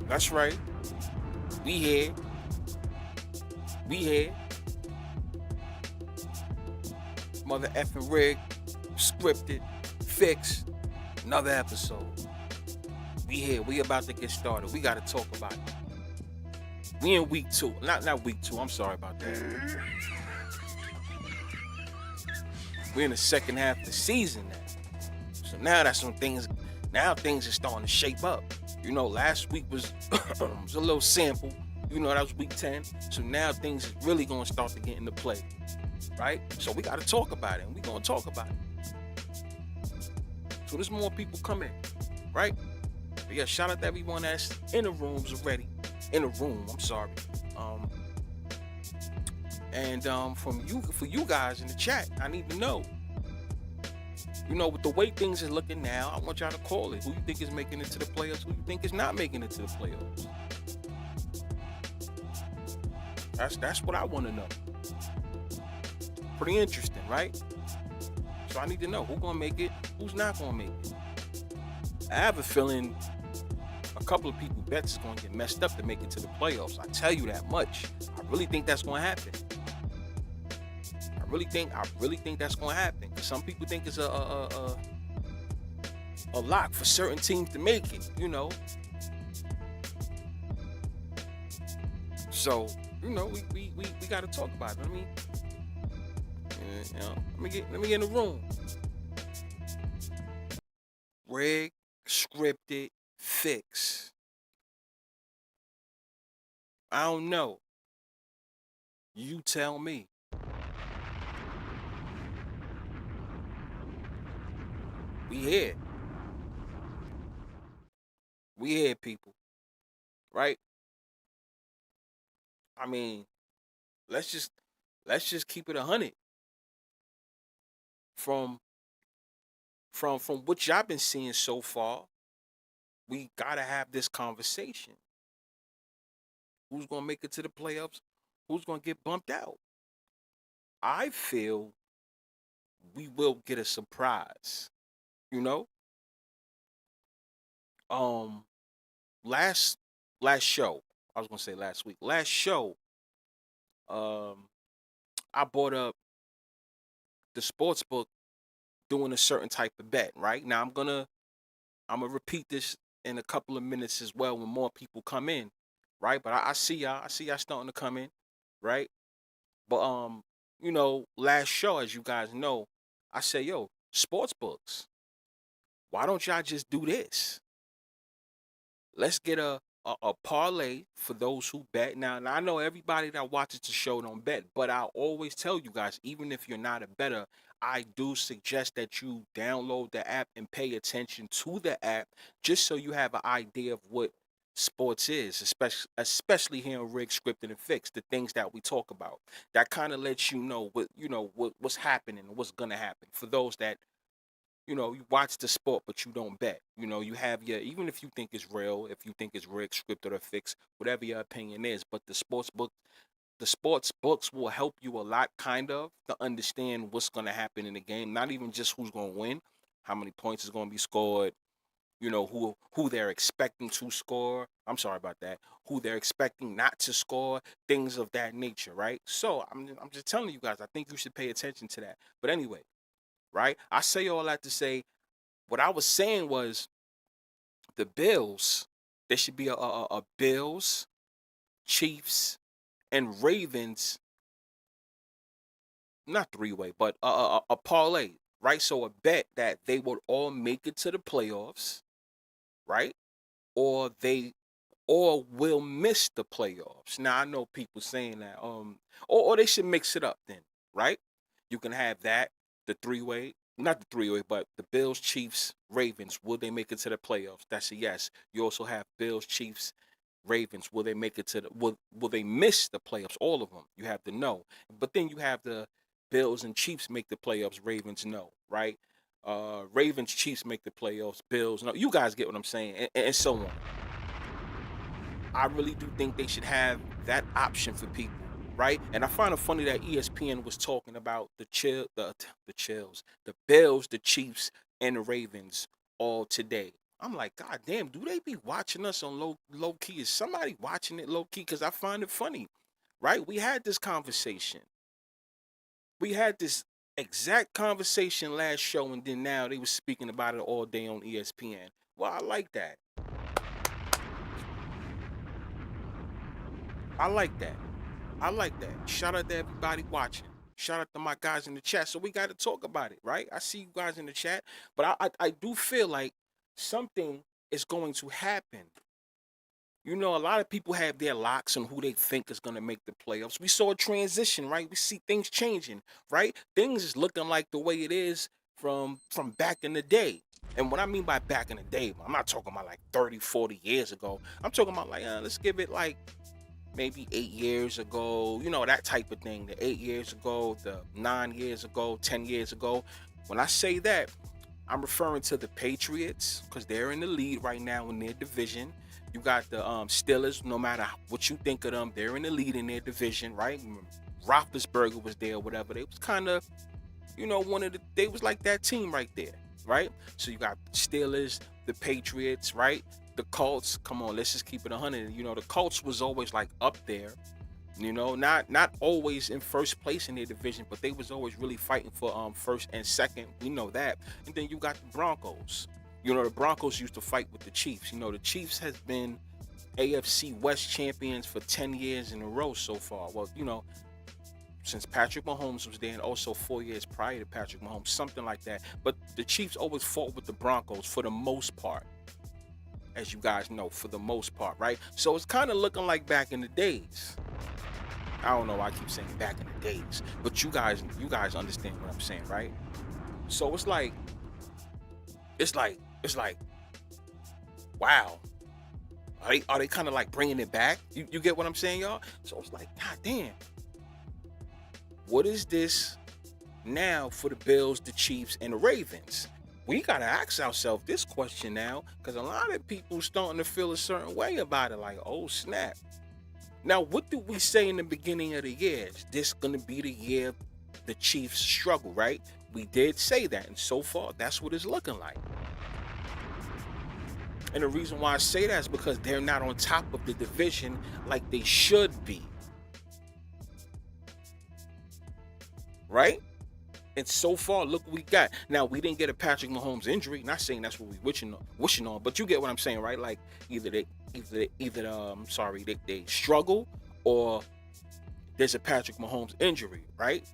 That's right. We here. We here. Mother effing rig, scripted, fixed. Another episode. We here. We about to get started. We gotta talk about it. We in week two. Not week two. I'm sorry about that. We're in the second half of the season now. So now that's some things. Now things are starting to shape up. You know, last week was was a little sample. You know, that was week 10. So now things is really gonna start to get into play. Right? So we gotta talk about it, and we gonna talk about it. So there's more people coming, right? But yeah, shout out to everyone that's in the rooms already. In the room, I'm sorry. And from you, for you guys in the chat, I need to know. You know, with the way things are looking now, I want y'all to call it. Who you think is making it to the playoffs? Who you think is not making it to the playoffs? That's what I want to know. Pretty interesting, right? So I need to know who's gonna make it, who's not gonna make it. I have a feeling a couple of people bets is gonna get messed up to make it to the playoffs. I tell you that much. I really think that's gonna happen. I really think that's gonna happen. Some people think it's a lock for certain teams to make it, you know. So, you know, we gotta talk about it. I mean, you know, let me get in the room. Rig, scripted, fix. I don't know. You tell me. We here. We here, people. Right? I mean, let's just keep it 100. From what y'all been seeing so far, we gotta have this conversation. Who's gonna make it to the playoffs? Who's gonna get bumped out? I feel we will get a surprise. You know? Last show, I was gonna say last week. Last show, I brought up the sports book doing a certain type of bet, right? Now I'm gonna repeat this in a couple of minutes as well when more people come in, right? But I see y'all starting to come in, right? But you know, last show, as you guys know, I say, yo, sports books, why don't y'all just do this? Let's get a parlay for those who bet. Now I know everybody that watches the show don't bet, but I always tell you guys, even if you're not a bettor, I do suggest that you download the app and pay attention to the app just so you have an idea of what sports is, especially here in Rig Scripted and Fixed, the things that we talk about. That kind of lets you know what's happening and what's gonna happen for those that you watch the sport, but you don't bet. You have your, even if you think it's real, if you think it's rigged, scripted, or fixed, whatever your opinion is, but the sports books will help you a lot, kind of, to understand what's going to happen in the game. Not even just who's going to win, how many points is going to be scored, who they're expecting to score. I'm sorry about that. Who they're expecting not to score, things of that nature, right? So I'm just telling you guys, I think you should pay attention to that. But anyway, right? I say all that to say, what I was saying was the Bills, there should be a Bills, Chiefs, and Ravens, not three-way, but a parlay, right? So a bet that they would all make it to the playoffs, right? Or will miss the playoffs. Now I know people saying that, or they should mix it up then, right? You can have that, the three-way, not the three-way, but the Bills, Chiefs, Ravens. Will they make it to the playoffs? That's a yes. You also have Bills, Chiefs, Ravens. Will they make it to the? Will they miss the playoffs? All of them. You have the no. But then you have the Bills and Chiefs make the playoffs. Ravens no. Right? Ravens, Chiefs make the playoffs. Bills no. You guys get what I'm saying, and so on. I really do think they should have that option for people, right? And I find it funny that ESPN was talking about the Bills, the Chiefs, and the Ravens all today. I'm like, God damn, do they be watching us on low key? Is somebody watching it low key? Because I find it funny, right? We had this conversation. We had this exact conversation last show, and then now they were speaking about it all day on ESPN. Well, I like that. I like that. I like that. Shout out to everybody watching. Shout out to my guys in the chat. So we got to talk about it, right? I see you guys in the chat, but I do feel like something is going to happen. You know, a lot of people have their locks on who they think is going to make the playoffs. We saw a transition, right? We see things changing, right? Things is looking like the way it is from back in the day. And what I mean by back in the day, I'm not talking about like 30, 40 years ago. I'm talking about like, let's give it like maybe 8 years ago, you know, that type of thing. The 8 years ago, the 9 years ago, 10 years ago. When I say that, I'm referring to the Patriots because they're in the lead right now in their division. You got the Steelers. No matter what you think of them, they're in the lead in their division, right? Roethlisberger was there, whatever. They was kind of, you know, they was like that team right there, right? So you got Steelers, the Patriots, right? The Colts. Come on, let's just keep it 100. You know, the Colts was always like up there. You know, not always in first place in their division, but they was always really fighting for first and second. We know that. And then you got the Broncos. You know, the Broncos used to fight with the Chiefs. You know, the Chiefs has been AFC West champions for 10 years in a row so far. Well, you know, since Patrick Mahomes was there, and also 4 years prior to Patrick Mahomes, something like that. But the Chiefs always fought with the Broncos for the most part, as you guys know, for the most part, right? So it's kind of looking like back in the days. I don't know why I keep saying back in the days, but you guys understand what I'm saying, right? So it's like, wow. Are they kind of like bringing it back? You get what I'm saying, y'all? So it's like, God damn. What is this now for the Bills, the Chiefs, and the Ravens? We gotta ask ourselves this question now, because a lot of people starting to feel a certain way about it, like, oh snap. Now, what did we say in the beginning of the year? Is this going to be the year the Chiefs struggle, right? We did say that, and so far, that's what it's looking like. And the reason why I say that is because they're not on top of the division like they should be. Right? And so far, look what we got. Now, we didn't get a Patrick Mahomes injury. Not saying that's what we wishing on, but you get what I'm saying, right? Like either they struggle, or there's a Patrick Mahomes injury, right?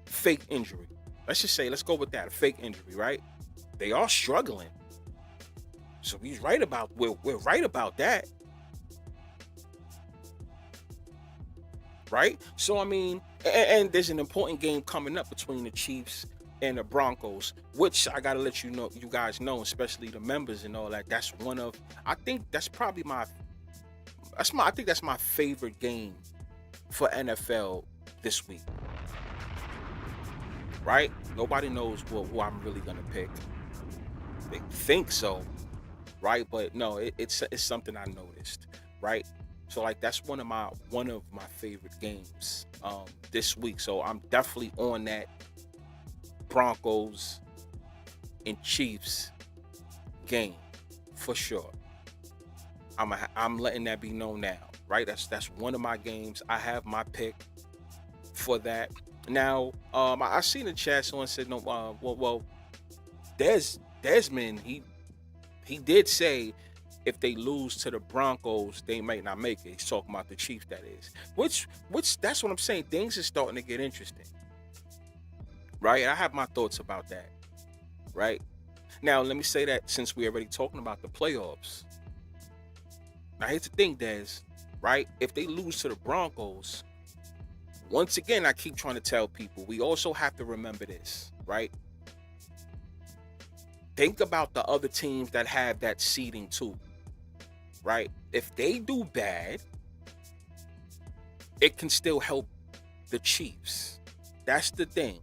Fake injury. Let's go with that. A fake injury, right? They are struggling. So we're right about that. Right? So I mean, and there's an important game coming up between the Chiefs and the Broncos, which I gotta let you guys know, especially the members and all that. I think that's my favorite game for NFL this week. Right? Nobody knows who I'm really gonna pick. They think so, right? But no, it's something I noticed, right? So like that's one of my favorite games this week. So I'm definitely on that Broncos and Chiefs game for sure. I'm letting that be known now, right? That's one of my games. I have my pick for that. Now, I seen in the chat someone said no. Well, Desmond he did say if they lose to the Broncos, they might not make it. He's talking about the Chiefs, that is. Which that's what I'm saying. Things are starting to get interesting. Right? I have my thoughts about that. Right? Now, let me say that since we're already talking about the playoffs. Now, here's the thing, Des. Right? If they lose to the Broncos, once again, I keep trying to tell people, we also have to remember this, right? Think about the other teams that have that seeding too. Right? If they do bad, it can still help the Chiefs. That's the thing.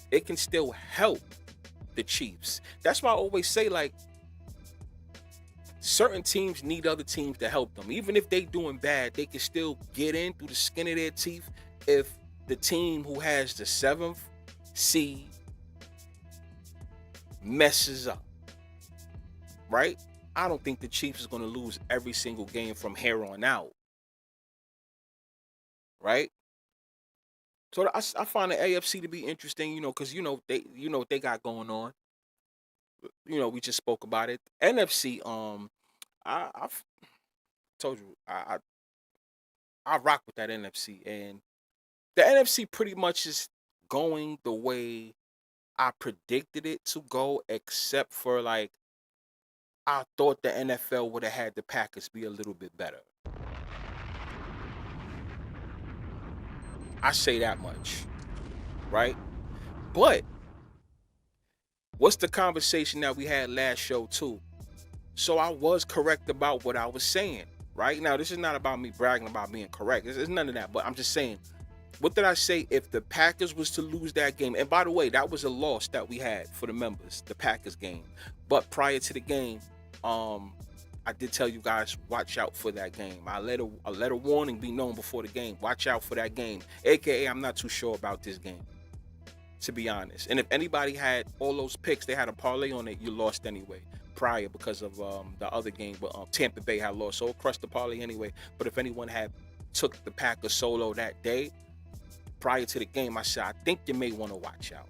It can still help the Chiefs. That's why I always say, like, certain teams need other teams to help them. Even if they doing bad, they can still get in through the skin of their teeth if the team who has the 7th seed messes up. right? I don't think the Chiefs is going to lose every single game from here on out, right? So I find the AFC to be interesting, because what they got going on. We just spoke about it. NFC, I've told you, I rock with that NFC, and the NFC pretty much is going the way I predicted it to go, except for like I thought the NFL would have had the Packers be a little bit better. I say that much, right? But what's the conversation that we had last show too? So I was correct about what I was saying, right? Now, this is not about me bragging about being correct. It's none of that, but I'm just saying, what did I say? If the Packers was to lose that game, and by the way, that was a loss that we had for the members, the Packers game. But prior to the game, I did tell you guys, watch out for that game. I let a warning be known before the game. Watch out for that game. AKA, I'm not too sure about this game, to be honest. And if anybody had all those picks, they had a parlay on it, you lost anyway. Prior, because of the other game, but Tampa Bay had lost, so it crushed the parlay anyway. But if anyone had took the Packers solo that day, prior to the game, I said, I think you may want to watch out.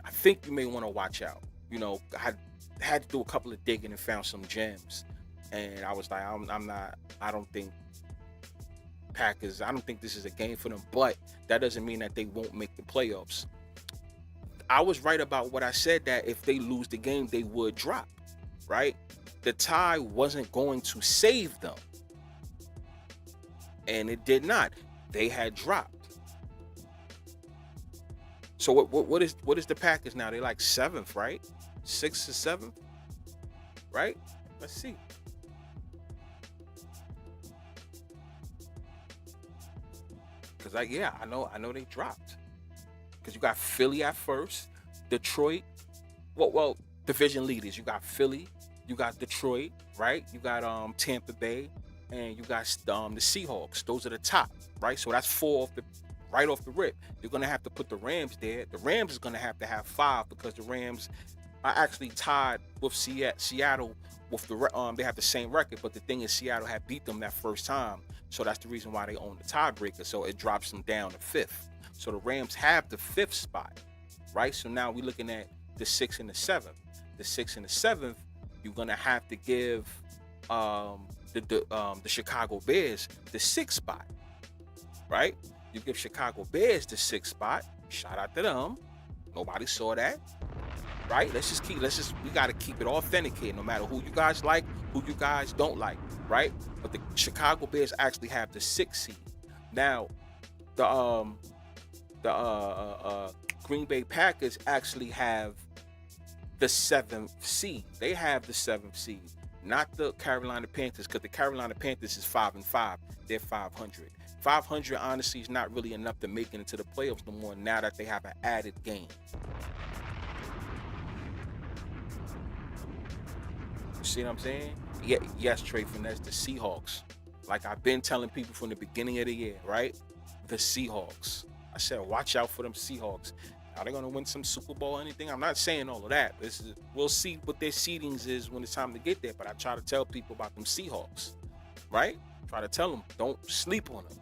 I think you may want to watch out. I had to do a couple of digging and found some gems. And I was like, I don't think Packers, I don't think this is a game for them. But that doesn't mean that they won't make the playoffs. I was right about what I said, that if they lose the game, they would drop, right? The tie wasn't going to save them. And it did not. They had dropped. So what is the Packers now? They're like 7th, right? 6th or 7th, right? Let's see. Because I know they dropped. Because you got Philly at first, Detroit. Well, division leaders. You got Philly, you got Detroit, right? You got Tampa Bay, and you got the Seahawks. Those are the top, right? So that's 4 right off the rip. You're gonna have to put the Rams there. The Rams is gonna have to have 5, because the Rams are actually tied with Seattle. With they have the same record, but the thing is, Seattle had beat them that first time, so that's the reason why they own the tiebreaker. So it drops them down to 5th. So the Rams have the 5th spot, right? So now we're looking at the 6th and the 7th. The 6th and the 7th, you're gonna have to give the Chicago Bears the 6th spot, right? You give Chicago Bears the 6th spot. Shout out to them. Nobody saw that, right? We gotta keep it authenticated, no matter who you guys like, who you guys don't like, right? But the Chicago Bears actually have the 6th seed. Now, the Green Bay Packers actually have the 7th seed. They have the 7th seed, not the Carolina Panthers, because the Carolina Panthers is 5-5. They're 500. 500 honestly is not really enough to make it into the playoffs no more, now that they have an added game. You see what I'm saying? Yeah, yes, Trey Finesse, the Seahawks. Like I've been telling people from the beginning of the year, right? The Seahawks. I said, watch out for them Seahawks. Are they going to win some Super Bowl or anything? I'm not saying all of that. We'll see what their seedings is when it's time to get there. But I try to tell people about them Seahawks, right? Try to tell them, don't sleep on them.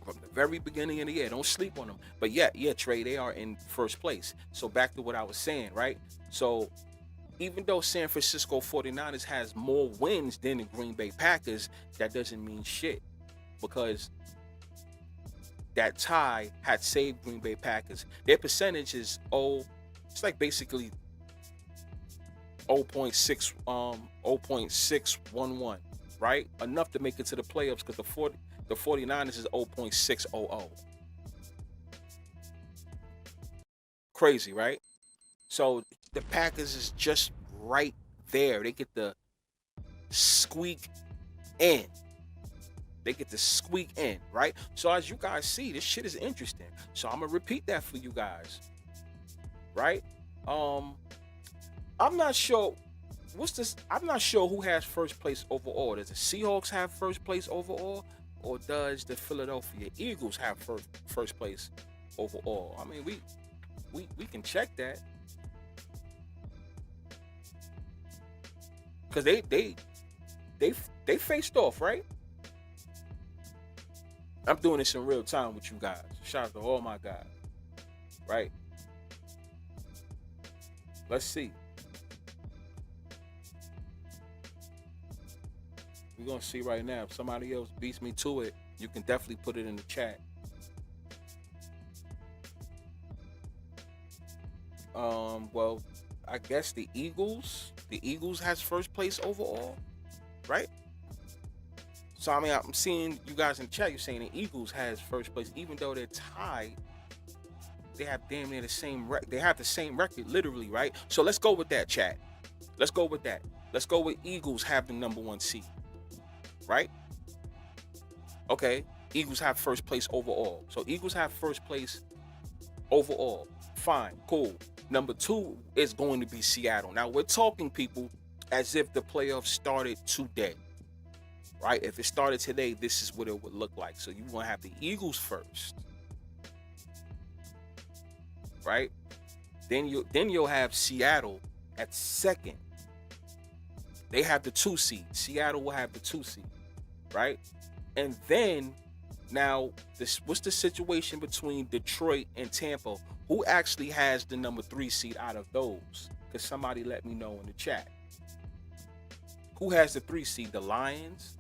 From the very beginning of the year, don't sleep on them. But yeah, Trey, they are in first place. So back to what I was saying, right? So even though San Francisco 49ers has more wins than the Green Bay Packers, that doesn't mean shit. Because that tie had saved Green Bay Packers. Their percentage is it's like basically 0.611, right? Enough to make it to the playoffs, because the 49ers is 0.600. Crazy, right? So the Packers is just right there. They get the squeak in. Right? So as you guys see, this shit is interesting. So I'm gonna repeat that for you guys, right? I'm not sure I'm not sure who has first place overall. Does the Seahawks have first place overall, or does the Philadelphia Eagles have first place overall? I mean, we can check that. Because they faced off, right? I'm doing this in real time with you guys. Shout out to all my guys. Right? Let's see. We're gonna see right now. If somebody else beats me to it, you can definitely put it in the chat. Well, I guess the Eagles has first place overall, right? So I mean, I'm seeing you guys in the chat. You're saying the Eagles has first place, even though they're tied. They have damn near the same. They have the same record, literally, right? So let's go with that, chat. Let's go with that. Let's go with Eagles have the number 1 seed, right? Okay, Eagles have first place overall. So Eagles have first place overall. Fine, cool. Number 2 is going to be Seattle. Now we're talking, people, as if the playoffs started today, right? If it started today, this is what it would look like. So you want to have the Eagles first, right? Then you'll have Seattle at second. They have the 2 seed. Seattle will have the 2 seed, right? And then now what's the situation between Detroit and Tampa? Who actually has the number 3 seed out of those? Because somebody let me know in the chat. Who has the 3 seed? The Lions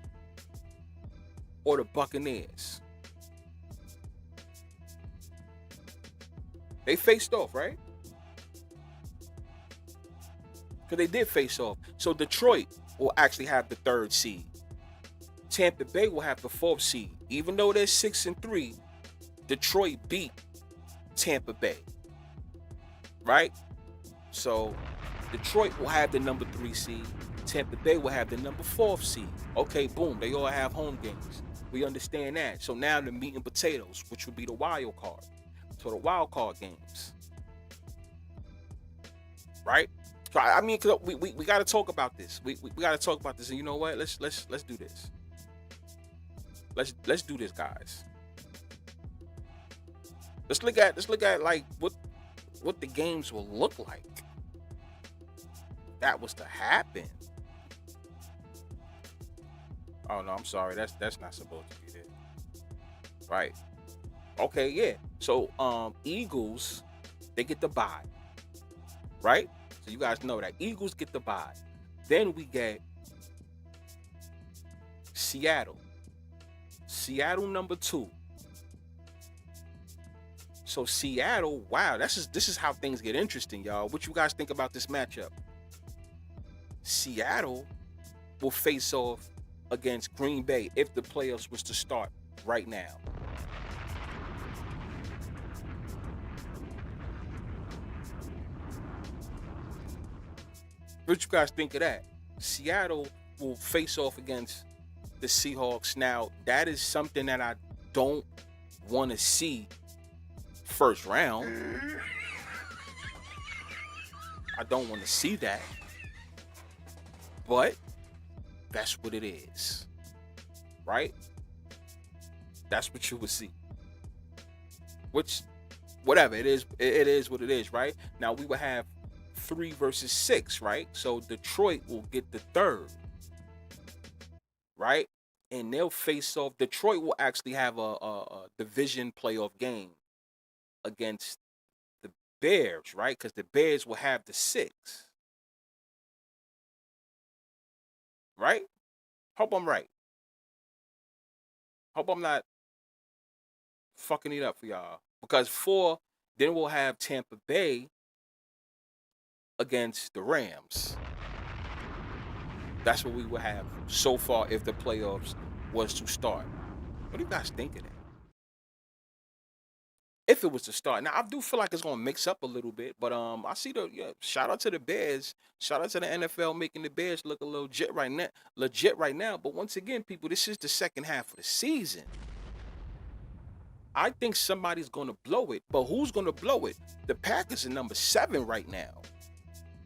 or the Buccaneers? They faced off, right? Because they did face off. So Detroit will actually have the 3rd seed. Tampa Bay will have the 4th seed. Even though they're 6-3, Detroit beat Tampa Bay, right? So Detroit will have the number 3 seed. Tampa Bay will have the number 4th seed. Okay, boom, they all have home games. We understand that. So now the meat and potatoes, which would be the wild card. So the wild card games, right? So I mean, cause we got to talk about this. We got to talk about this. And you know what? Let's do this. Let's do this, guys. Let's look at like what the games will look like. That was to happen. Oh no, I'm sorry. That's not supposed to be there. Right. Okay, yeah. So Eagles, they get the bye. Right? So you guys know that Eagles get the bye. Then we get Seattle. Seattle number 2. So Seattle, wow, this is how things get interesting, y'all. What you guys think about this matchup? Seattle will face off against Green Bay if the playoffs was to start right now. What you guys think of that? Seattle will face off against the Seahawks. Now, that is something that I don't want to see first round. I don't want to see that. But that's what it is. Right? That's what you would see. Which, whatever, it is what it is, right? Now we would have 3 versus 6, right? So Detroit will get the 3rd, right? And they'll face off. Detroit will actually have a division playoff game against the Bears, right? Because the Bears will have the 6, right? Hope I'm right. Hope I'm not fucking it up for y'all. Because 4, then we'll have Tampa Bay against the Rams. That's what we would have so far if the playoffs was to start. What do you guys think of that? If it was to start. Now, I do feel like it's going to mix up a little bit, but I see shout out to the Bears. Shout out to the NFL making the Bears look a little legit right now. But once again, people, this is the second half of the season. I think somebody's going to blow it, but who's going to blow it? The Packers are number 7 right now.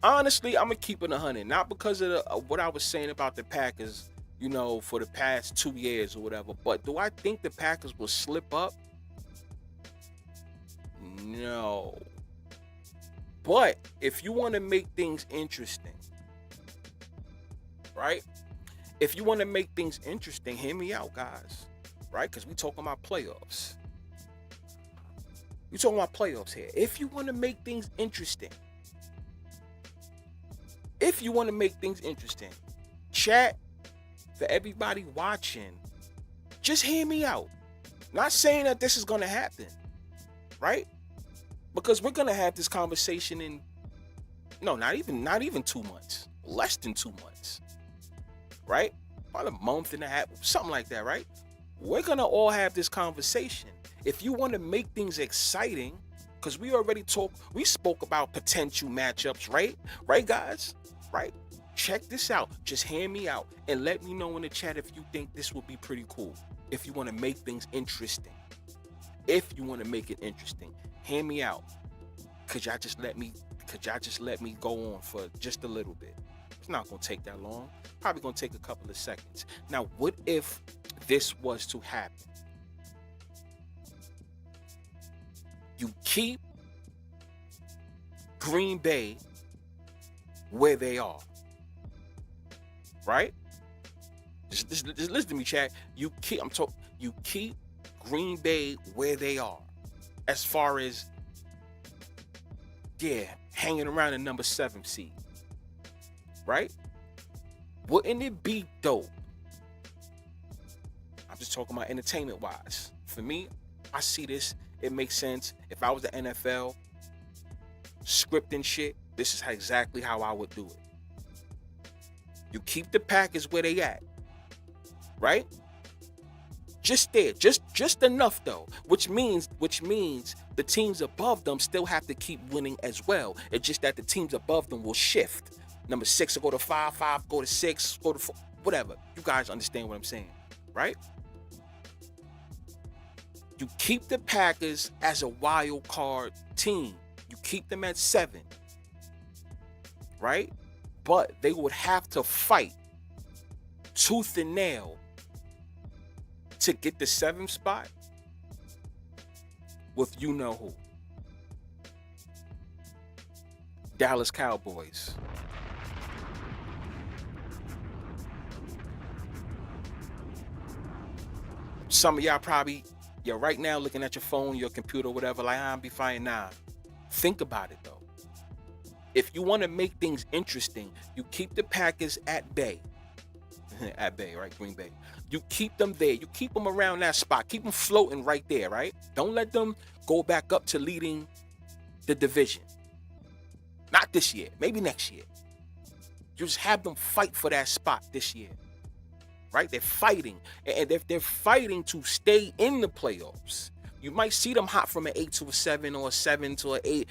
Honestly, I'm going to keep it 100. Not because of what I was saying about the Packers, you know, for the past 2 years or whatever. But do I think the Packers will slip up? No. But if you want to make things interesting, right? If you want to make things interesting, hear me out, guys, right? Because we talking about playoffs. We talking about playoffs here. If you want to make things interesting, chat, for everybody watching, just hear me out. Not saying that this is going to happen, right? Because we're going to have this conversation in, no, not even 2 months, less than 2 months, right? About a month and a half, something like that, right? We're going to all have this conversation. If you want to make things exciting, because we spoke about potential matchups, right? Right, guys? Right? Check this out. Just hear me out and let me know in the chat if you think this would be pretty cool. If you want to make things interesting. If you want to make it interesting, hear me out. Could y'all just let me go on for just a little bit? It's not going to take that long. Probably going to take a couple of seconds. Now, what if this was to happen? You keep Green Bay where they are, right? Just listen to me, chat. You keep Green Bay where they are, as far as hanging around the number 7 seed, right? Wouldn't it be dope? I'm just talking about entertainment wise. For me, I see this. It makes sense. If I was the NFL, scripting shit, this is exactly how I would do it. You keep the Packers where they at, right? Just there, just enough though, which means the teams above them still have to keep winning as well. It's just that the teams above them will shift. Number 6 will go to 5, 5 go to 6, go to 4, whatever. You guys understand what I'm saying, right? You keep the Packers as a wild card team. You keep them at 7, right? But they would have to fight tooth and nail to get the 7th spot with you know who. Dallas Cowboys. Some of y'all probably, you're right now looking at your phone, your computer, whatever, like, I'll be fine now. Think about it, though. If you want to make things interesting, you keep the Packers at bay. At bay, right? Green Bay. You keep them there. You keep them around that spot. Keep them floating right there, right? Don't let them go back up to leading the division. Not this year. Maybe next year. You just have them fight for that spot this year. Right? They're fighting. And they're fighting to stay in the playoffs. You might see them hop from an 8 to a 7 or a 7 to an 8.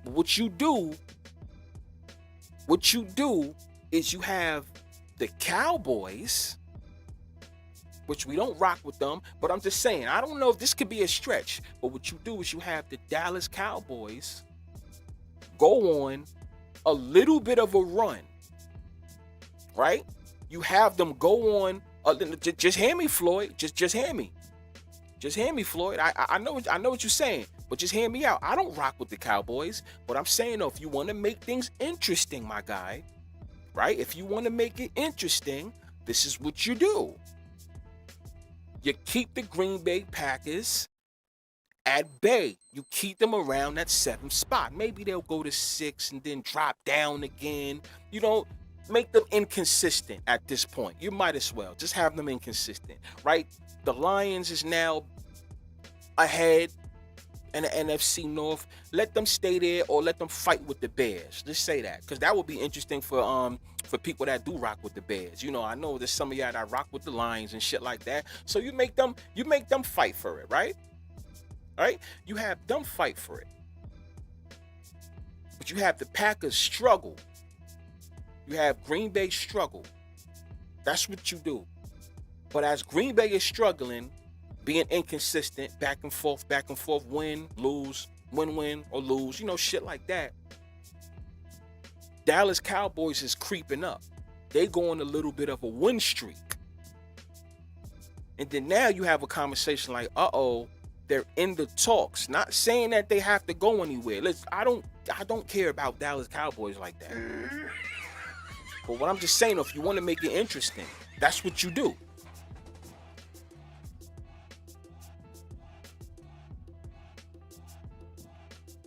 What you do is you have the Cowboys, which we don't rock with them, but I'm just saying, I don't know if this could be a stretch, but what you do is you have the Dallas Cowboys go on a little bit of a run, right? You have them go on, just hear me, Floyd, just hear me. Just hear me, Floyd. I know what you're saying, but just hear me out. I don't rock with the Cowboys, but I'm saying, though, if you want to make things interesting, my guy, right? If you want to make it interesting, this is what you do. You keep the Green Bay Packers at bay. You keep them around that 7th spot. Maybe they'll go to 6 and then drop down again. You don't make them inconsistent at this point. You might as well just have them inconsistent, right? The Lions is now ahead in the NFC North. Let them stay there or let them fight with the Bears. Just say that, because that would be interesting for people that do rock with the Bears. You know, I know there's some of y'all that rock with the Lions and shit like that. So you make them fight for it, right? All right? You have them fight for it. But you have the Packers struggle. You have Green Bay struggle. That's what you do. But as Green Bay is struggling, being inconsistent, back and forth, win, lose, win, or lose, you know, shit like that. Dallas Cowboys is creeping up. They go on a little bit of a win streak. And then now you have a conversation like, they're in the talks. Not saying that they have to go anywhere. Listen, I don't care about Dallas Cowboys like that. But what I'm just saying, if you want to make it interesting, that's what you do.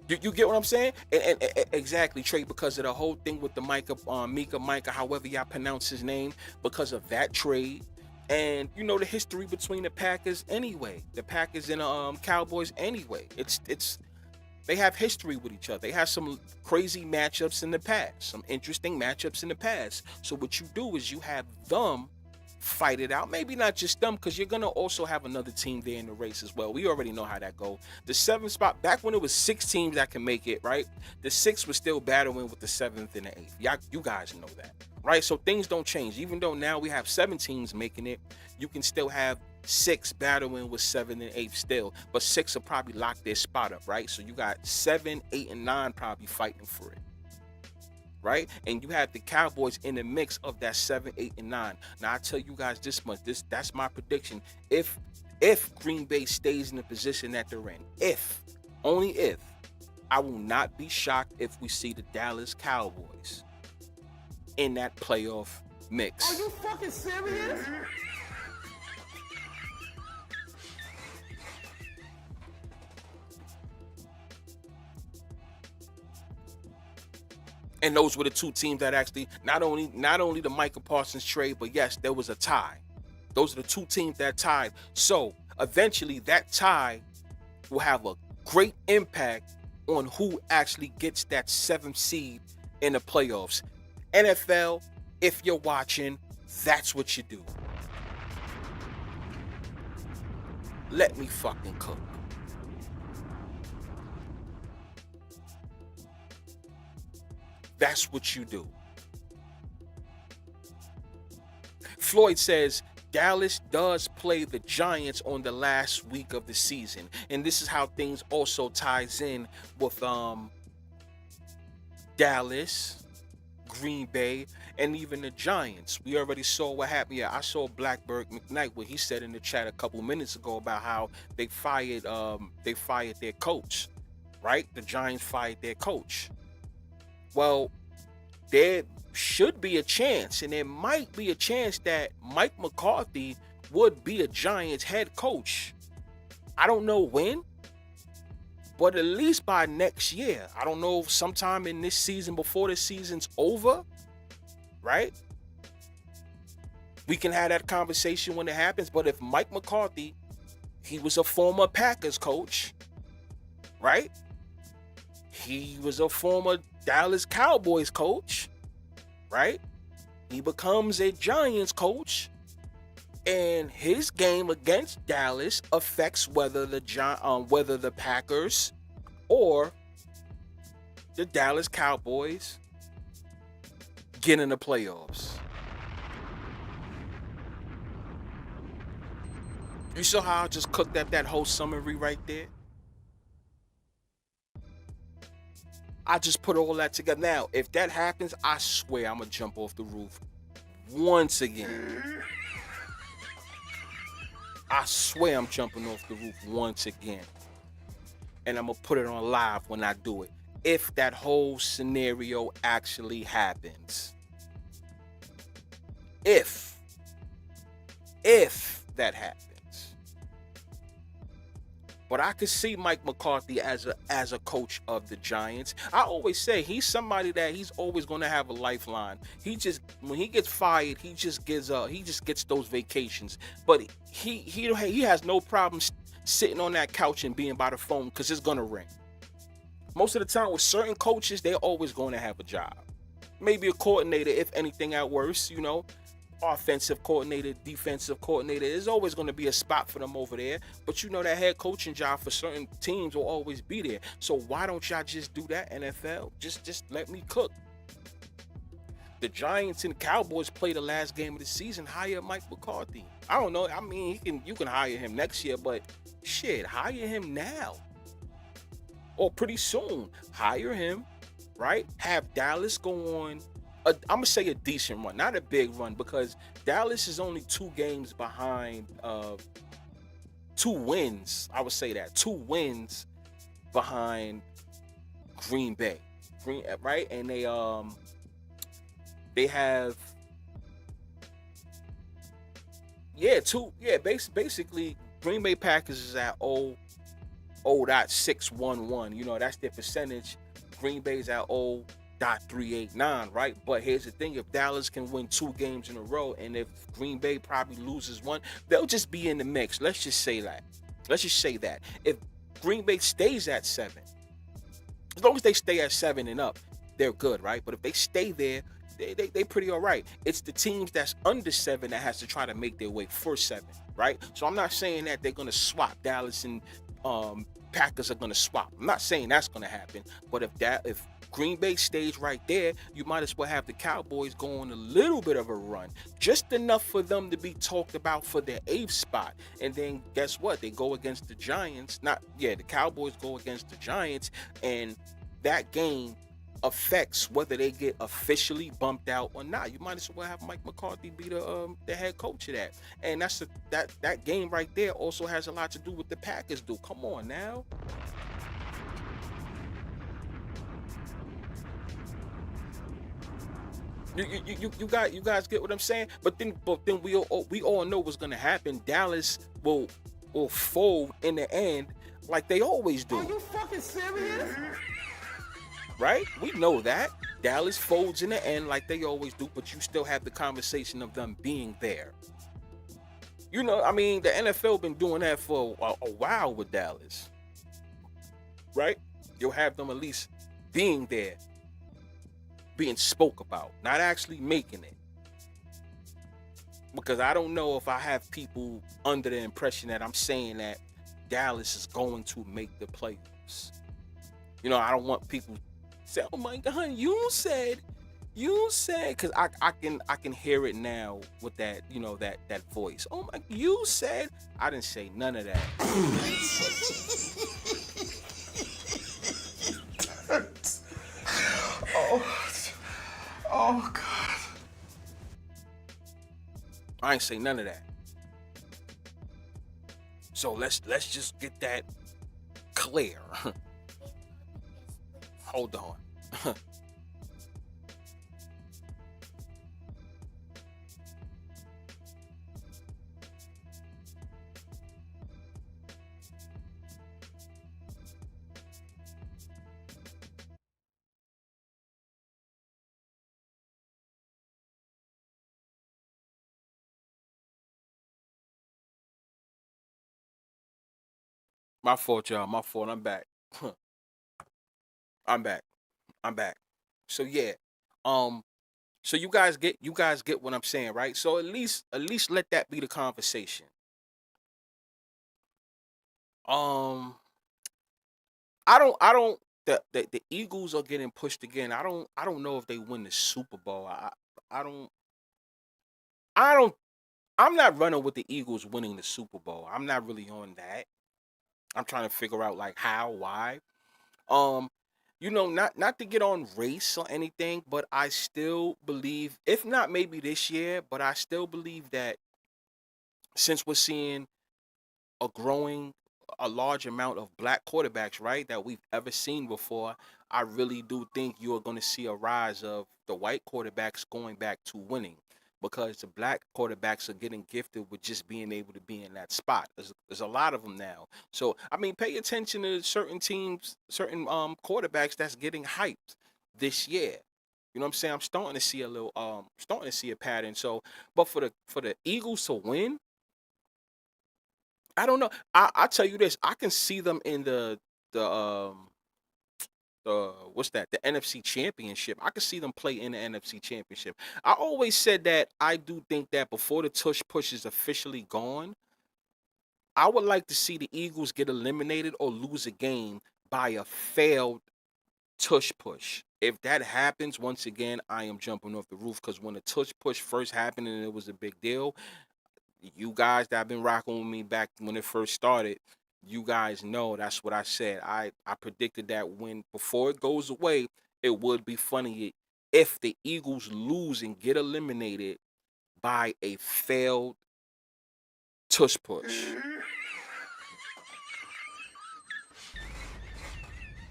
You get what I'm saying? And exactly, Trey, because of the whole thing with the Micah, however y'all pronounce his name, because of that trade. And you know the history between the Packers anyway. The Packers and Cowboys anyway. It's they have history with each other. They have some crazy matchups in the past, some interesting matchups in the past. So what you do is you have them fight it out. Maybe not just them, because you're gonna also have another team there in the race as well. We already know how that go. The seventh spot, back when it was 6 teams that can make it, right? The 6 was still battling with the 7th and the 8th. You guys know that, right? So things don't change. Even though now we have 7 teams making it, you can still have 6 battling with 7 and 8 still, but 6 will probably lock their spot up, right? So you got 7, 8, and 9 probably fighting for it, right? And you have the Cowboys in the mix of that 7, 8, and 9. Now I tell you guys this much, that's my prediction. If Green Bay stays in the position that they're in, only if, I will not be shocked if we see the Dallas Cowboys in that playoff mix. Are you fucking serious? And those were the 2 teams that actually not only the Micah Parsons trade, but yes, there was a tie. Those are the 2 teams that tied. So eventually that tie will have a great impact on who actually gets that 7th seed in the playoffs. NFL, if you're watching, that's what you do. Let me fucking cook. That's what you do. Floyd says Dallas does play the Giants on the last week of the season, and this is how things also ties in with Dallas, Green Bay, and even the Giants. We already saw what happened. Yeah, I saw Blackbird McKnight, what he said in the chat a couple minutes ago about how they fired their coach, right? The Giants fired their coach. Well, there should be a chance, and there might be a chance that Mike McCarthy would be a Giants head coach. I don't know when, but at least by next year. I don't know, sometime in this season, before the season's over, right? We can have that conversation when it happens. But if Mike McCarthy, he was a former Packers coach, right? He was a former Dallas Cowboys coach, right? He becomes a Giants coach, and his game against Dallas affects whether the Packers or the Dallas Cowboys get in the playoffs. You saw how I just cooked up that whole summary right there? I just put all that together. Now, if that happens, I swear I'm going to jump off the roof once again. I swear I'm jumping off the roof once again. And I'm going to put it on live when I do it. If that whole scenario actually happens. If that happens. But I could see Mike McCarthy as a coach of the Giants. I always say he's somebody that he's always going to have a lifeline. He just, when he gets fired, he just gets those vacations. But he has no problem sitting on that couch and being by the phone, because it's going to ring. Most of the time with certain coaches, they're always going to have a job. Maybe a coordinator, if anything at worst, you know. Offensive coordinator, defensive coordinator. There's always going to be a spot for them over there. But you know that head coaching job for certain teams will always be there. So why don't y'all just do that, NFL? Just let me cook. The Giants and Cowboys play the last game of the season. Hire Mike McCarthy. I don't know. I mean, you can hire him next year, but shit, hire him now. Or pretty soon. Hire him, right? Have Dallas go on, I'm going to say a decent run, not a big run, because Dallas is only 2 games behind, 2 wins. I would say that 2 wins behind Green Bay, right? And They have basically Green Bay Packers is at 0.611. You know, that's their percentage. Green Bay's at 0.389, right? But here's the thing: if Dallas can win 2 games in a row, and if Green Bay probably loses one, they'll just be in the mix. Let's just say that. If Green Bay stays at 7, as long as they stay at 7 and up, they're good, right? But if they stay there, they pretty all right. It's the teams that's under 7 that has to try to make their way for 7, right? So I'm not saying that they're gonna swap. Dallas and Packers are gonna swap. I'm not saying that's gonna happen. But if Green Bay stays right there, you might as well have the Cowboys go on a little bit of a run, just enough for them to be talked about for their 8th spot. And then guess what? They go against the Giants. The Cowboys go against the Giants, and that game affects whether they get officially bumped out or not. You might as well have Mike McCarthy be the head coach of that. And that game right there also has a lot to do with the Packers. Come on now. You guys get what I'm saying? But then we all know what's gonna happen. Dallas will fold in the end, like they always do. Are you fucking serious? Right? We know that. Dallas folds in the end like they always do, but you still have the conversation of them being there. You know, I mean, the NFL been doing that for a while with Dallas. Right? You'll have them at least being there, being spoke about, not actually making it. Because I don't know if I have people under the impression that I'm saying that Dallas is going to make the playoffs. You know, I don't want people say, "Oh my God, you said," because I can hear it now with that, you know, that voice. "Oh my, you said." I didn't say none of that. Oh God. I ain't say none of that. So let's just get that clear. Hold on. My fault, y'all. My fault. I'm back. I'm back. I'm back. So yeah. Um. So you guys get what I'm saying, right? So at least let that be the conversation. Um. I don't. The Eagles are getting pushed again. I don't know if they win the Super Bowl. I don't. I don't. I'm not running with the Eagles winning the Super Bowl. I'm not really on that. I'm trying to figure out like how, why. Um, you know, not to get on race or anything, but I still believe, if not maybe this year, but I still believe that since we're seeing a growing, a large amount of black quarterbacks, right, that we've ever seen before, I really do think you are going to see a rise of the white quarterbacks going back to winning, because the black quarterbacks are getting gifted with just being able to be in that spot. There's a lot of them now. So I mean, pay attention to certain teams, certain quarterbacks that's getting hyped this year. You know what I'm saying? I'm starting to see a pattern. So, but for the Eagles to win, I don't know. I tell you this, I can see them in the what's that? The NFC Championship. I can see them play in the NFC Championship. I always said that I do think that before the tush push is officially gone, I would like to see the Eagles get eliminated or lose a game by a failed tush push. If that happens, once again, I am jumping off the roof, because when the tush push first happened and it was a big deal, you guys that have been rocking with me back when it first started, you guys know that's what I said. I predicted that when before it goes away, it would be funny if the Eagles lose and get eliminated by a failed tush push.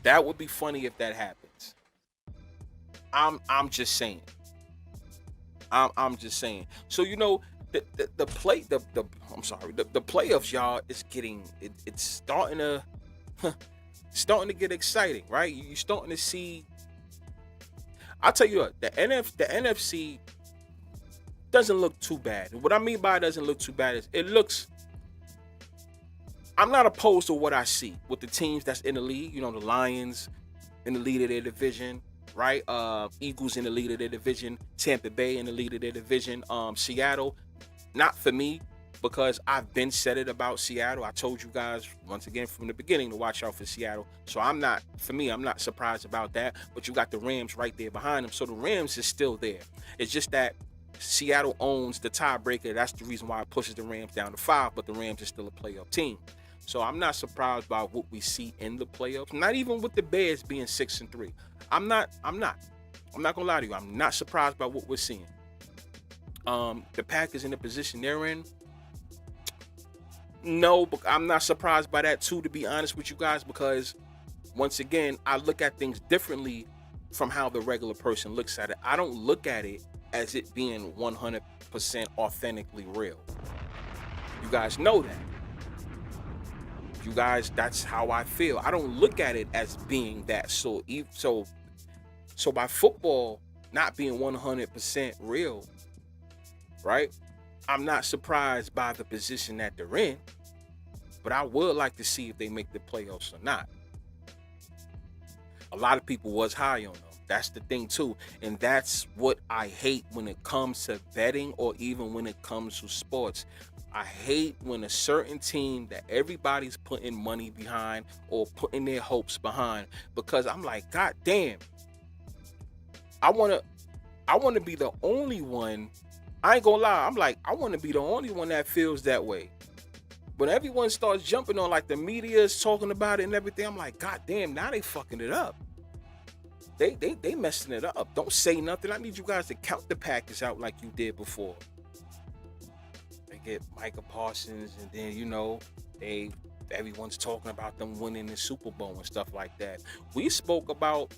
That would be funny if that happens. I'm just saying. I'm just saying. So the play the I'm sorry the playoffs, y'all, is getting it's starting to get exciting, right? You're starting to see. I'll tell you what, the NFC doesn't look too bad. And what I mean by it doesn't look too bad is it looks. I'm not opposed to what I see with the teams that's in the league. The Lions in the lead of their division, right? Eagles in the lead of their division. Tampa Bay in the lead of their division. Seattle, not for me, because I've been said it about Seattle. I told you guys once again from the beginning to watch out for Seattle. So I'm not surprised about that. But you got the Rams right there behind them. So the Rams is still there. It's just that Seattle owns the tiebreaker. That's the reason why it pushes the Rams down to 5, but the Rams is still a playoff team. So I'm not surprised by what we see in the playoffs. Not even with the Bears being 6-3. I'm not gonna lie to you. I'm not surprised by what we're seeing. The Packers in the position they're in. No, but I'm not surprised by that too, to be honest with you guys, because once again, I look at things differently from how the regular person looks at it. I don't look at it as it being 100% authentically real. You guys know that. You guys, that's how I feel. I don't look at it as being that. So by football not being 100% real, right? I'm not surprised by the position that they're in, but I would like to see if they make the playoffs or not. A lot of people was high on them. That's the thing too. And that's what I hate when it comes to betting or even when it comes to sports. I hate when a certain team that everybody's putting money behind or putting their hopes behind, because I'm like, God damn, I want to be the only one. I ain't gonna lie. I'm like, I want to be the only one that feels that way. When everyone starts jumping on, like the media is talking about it and everything, I'm like, God damn, now they fucking it up. They messing it up. Don't say nothing. I need you guys to count the Packers out like you did before. They get Micah Parsons, and then everyone's talking about them winning the Super Bowl and stuff like that. We spoke about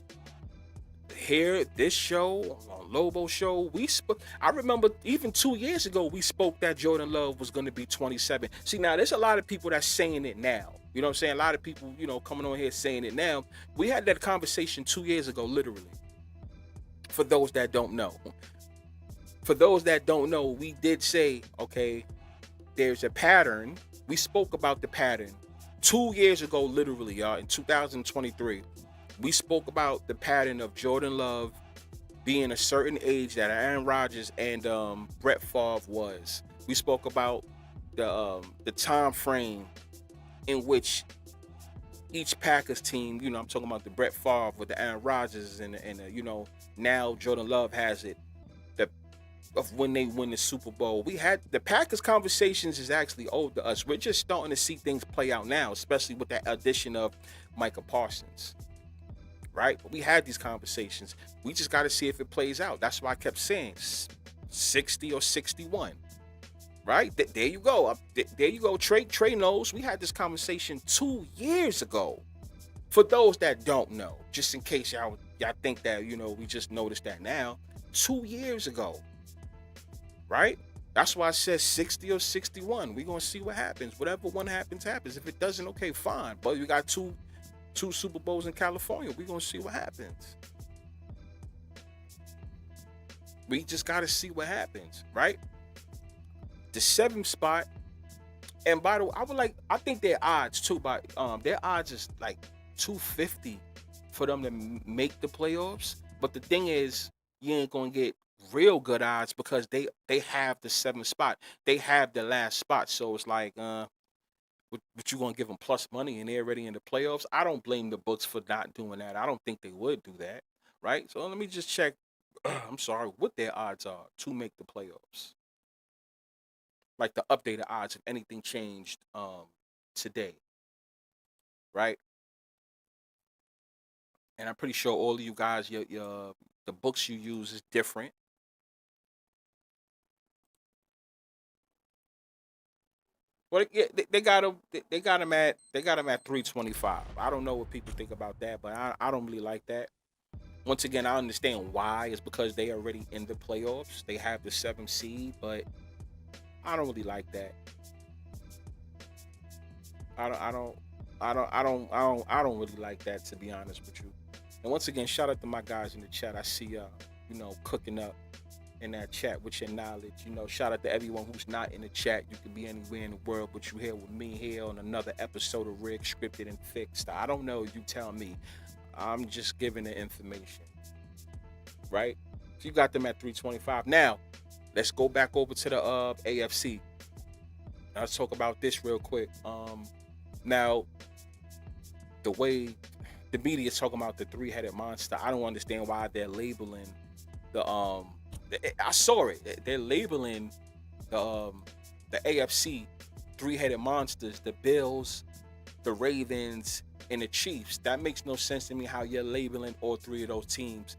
here, this show, on Lobo show, I remember even 2 years ago, we spoke that Jordan Love was going to be 27. See, now there's a lot of people that's saying it now. You know what I'm saying? A lot of people, coming on here saying it now. We had that conversation 2 years ago, literally. For those that don't know. We did say, okay, there's a pattern. We spoke about the pattern 2 years ago, literally, y'all, in 2023. We spoke about the pattern of Jordan Love being a certain age that Aaron Rodgers and Brett Favre was. We spoke about the time frame in which each Packers team, I'm talking about the Brett Favre with the Aaron Rodgers and now Jordan Love has it, of when they win the Super Bowl. We had the Packers conversations is actually old to us. We're just starting to see things play out now, especially with that addition of Micah Parsons. Right? But we had these conversations. We just got to see if it plays out. That's why I kept saying 60 or 61. Right? There you go. There you go. Trey knows. We had this conversation 2 years ago. For those that don't know, just in case y'all think that, we just noticed that now. 2 years ago. Right? That's why I said 60 or 61. We're going to see what happens. Whatever one happens. If it doesn't, okay, fine. But we got two Super Bowls in California. We're going to see what happens. We just got to see what happens, right? The 7th spot, and by the way, I think their odds too, but their odds is like 250 for them to make the playoffs. But the thing is, you ain't going to get real good odds because they have the 7th spot. They have the last spot. So it's like, but you going to give them plus money and they're already in the playoffs? I don't blame the books for not doing that. I don't think they would do that, right? So let me just check, I'm sorry, what their odds are to make the playoffs. Like the updated odds, if anything changed today, right? And I'm pretty sure all of you guys, the books you use is different. Well, yeah, they got him at 325. I don't know what people think about that, but I don't really like that. Once again, I understand why. It's because they already in the playoffs. They have the 7th seed, but I don't really like that. I don't really like that, to be honest with you. And once again, shout out to my guys in the chat. I see cooking up in that chat with your knowledge. Shout out to everyone who's not in the chat. You could be anywhere in the world, but you here with me here on another episode of Rigged, Scripted, and Fixed. I don't know. You tell me. I'm just giving the information, right? So you got them at 325. Now, let's go back over to the AFC. Let's talk about this real quick. Now, the way the media is talking about the three-headed monster, I don't understand why they're labeling I saw it. They're labeling the AFC three-headed monsters, the Bills, the Ravens, and the Chiefs. That makes no sense to me how you're labeling all three of those teams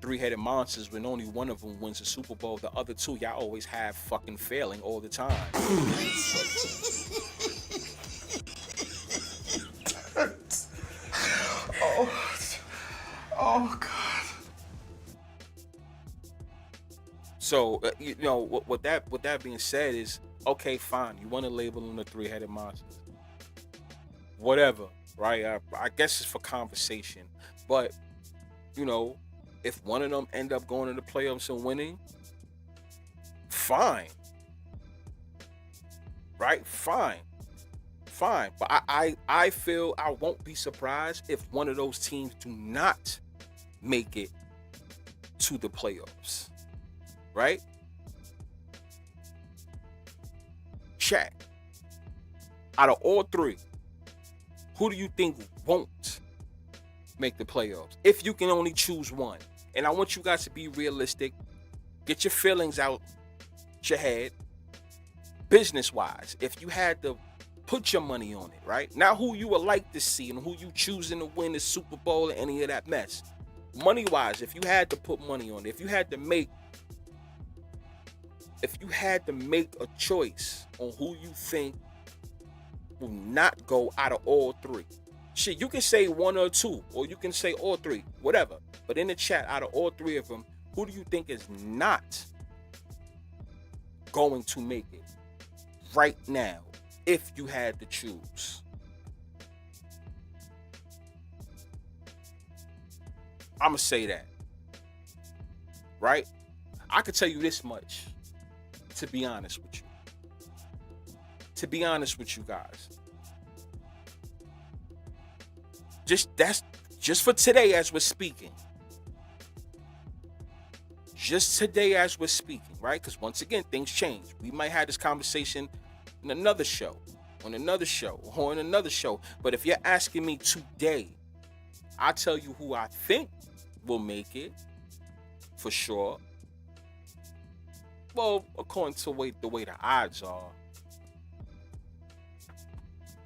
three-headed monsters when only one of them wins the Super Bowl. The other two, y'all always have fucking failing all the time. Oh God. So with that being said is, okay, fine. You want to label them the three-headed monsters, whatever, right? I guess it's for conversation, but if one of them end up going to the playoffs and winning, fine, right? Fine. But I feel I won't be surprised if one of those teams do not make it to the playoffs, right? Chat. Out of all three, who do you think won't make the playoffs? If you can only choose one. And I want you guys to be realistic. Get your feelings out your head. Business-wise, if you had to put your money on it, right? Not who you would like to see and who you choosing to win the Super Bowl or any of that mess. Money-wise, if you had to put money on it, if you had to make a choice on who you think will not go out of all three. Shit, you can say one or two, or you can say all three, whatever. But in the chat, out of all three of them, who do you think is not going to make it right now if you had to choose? I'm going to say that, right? I could tell you this much, to be honest with you. To be honest with you guys. Just for today as we're speaking. Just today as we're speaking, right? Because once again, things change. We might have this conversation in another show, or in another show. But if you're asking me today, I tell you who I think will make it for sure. Well, according to the way the odds are,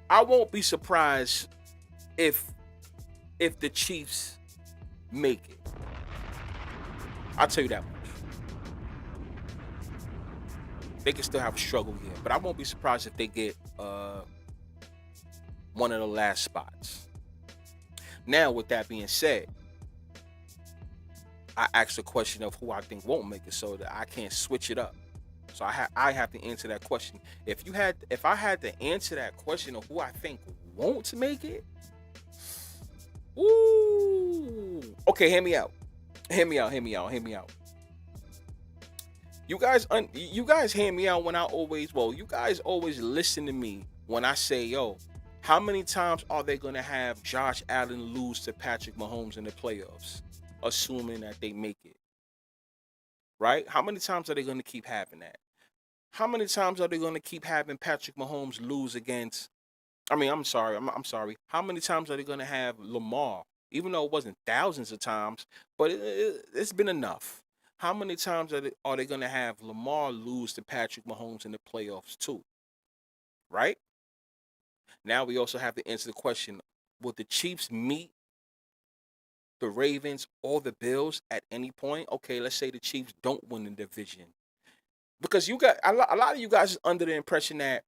I won't be surprised if the Chiefs make it. I'll tell you that much. They can still have a struggle here, but I won't be surprised if they get one of the last spots. Now, with that being said, I asked a question of who I think won't make it, so that I can't switch it up. So I have to answer that question. If I had to answer that question of who I think won't make it, ooh. Okay, hear me out. You guys hear me out when you guys always listen to me when I say, yo, how many times are they gonna have Josh Allen lose to Patrick Mahomes in the playoffs, assuming that they make it? Right? How many times are they gonna keep having that? How many times are they gonna keep having Patrick Mahomes lose against? I'm sorry. How many times are they gonna have Lamar? Even though it wasn't thousands of times, but it's been enough. How many times are they going to have Lamar lose to Patrick Mahomes in the playoffs too? Right? Now we also have to answer the question, will the Chiefs meet the Ravens or the Bills at any point? Okay, let's say the Chiefs don't win the division. Because you got a lot of you guys is under the impression that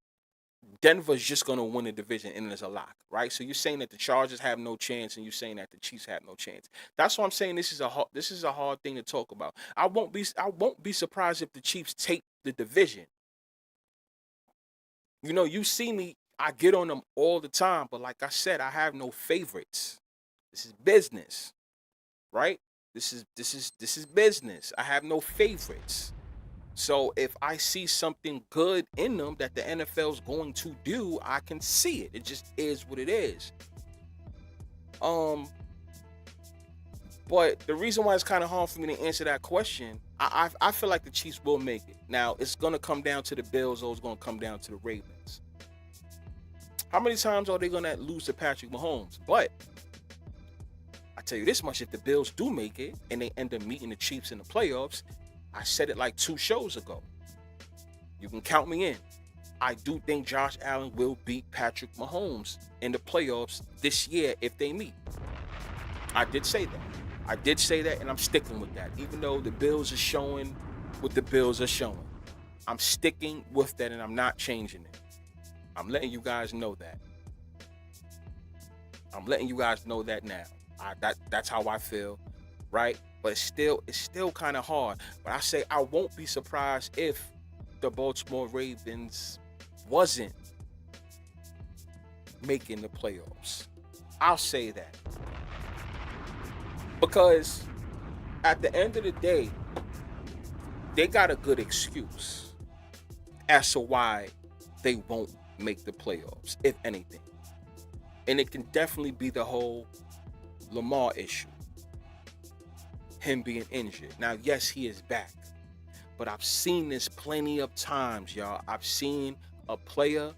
Denver's just gonna win the division and it's a lock, right? So you're saying that the Chargers have no chance, and you're saying that the Chiefs have no chance. That's why I'm saying this is a hard thing to talk about. I won't be surprised if the Chiefs take the division. You know, you see me, I get on them all the time, but like I said, I have no favorites. This is business, right? This is business. I have no favorites. So if I see something good in them that the NFL's going to do, I can see it. It just is what it is. But the reason why it's kind of hard for me to answer that question, I feel like the Chiefs will make it. Now it's gonna come down to the Bills, or it's gonna come down to the Ravens. How many times are they gonna lose to Patrick Mahomes? But I tell you this much: if the Bills do make it and they end up meeting the Chiefs in the playoffs, I said it like 2 shows ago. You can count me in. I do think Josh Allen will beat Patrick Mahomes in the playoffs this year if they meet. I did say that. And I'm sticking with that. Even though the Bills are showing what the Bills are showing, I'm sticking with that and I'm not changing it. I'm letting you guys know that. I'm letting you guys know that now. That's how I feel, right? But it's still kind of hard. But I say I won't be surprised if the Baltimore Ravens wasn't making the playoffs. I'll say that. Because at the end of the day, they got a good excuse as to why they won't make the playoffs, if anything. And it can definitely be the whole Lamar issue. Him being injured. Now, yes, he is back. But I've seen this plenty of times, y'all. I've seen a player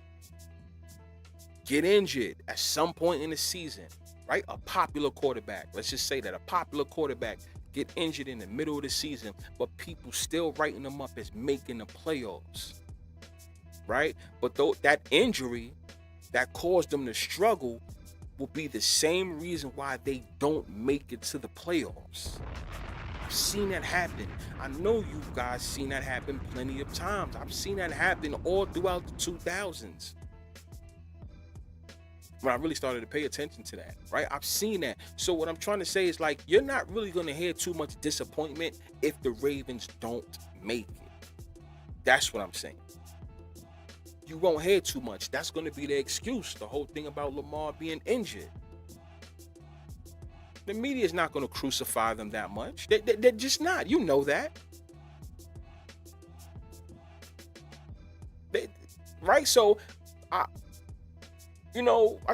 get injured at some point in the season, right? A popular quarterback. Let's just say that a popular quarterback get injured in the middle of the season, but people still writing them up as making the playoffs, right? But though that injury that caused them to struggle will be the same reason why they don't make it to the playoffs. I've seen that happen. I know you guys seen that happen plenty of times. I've seen that happen all throughout the 2000s. When I really started to pay attention to that, right? I've seen that. So what I'm trying to say is, like, you're not really going to hear too much disappointment if the Ravens don't make it. That's what I'm saying. You won't hear too much. That's going to be the excuse. The whole thing about Lamar being injured. The media is not going to crucify them that much. They're just not. You know that. Right? So, I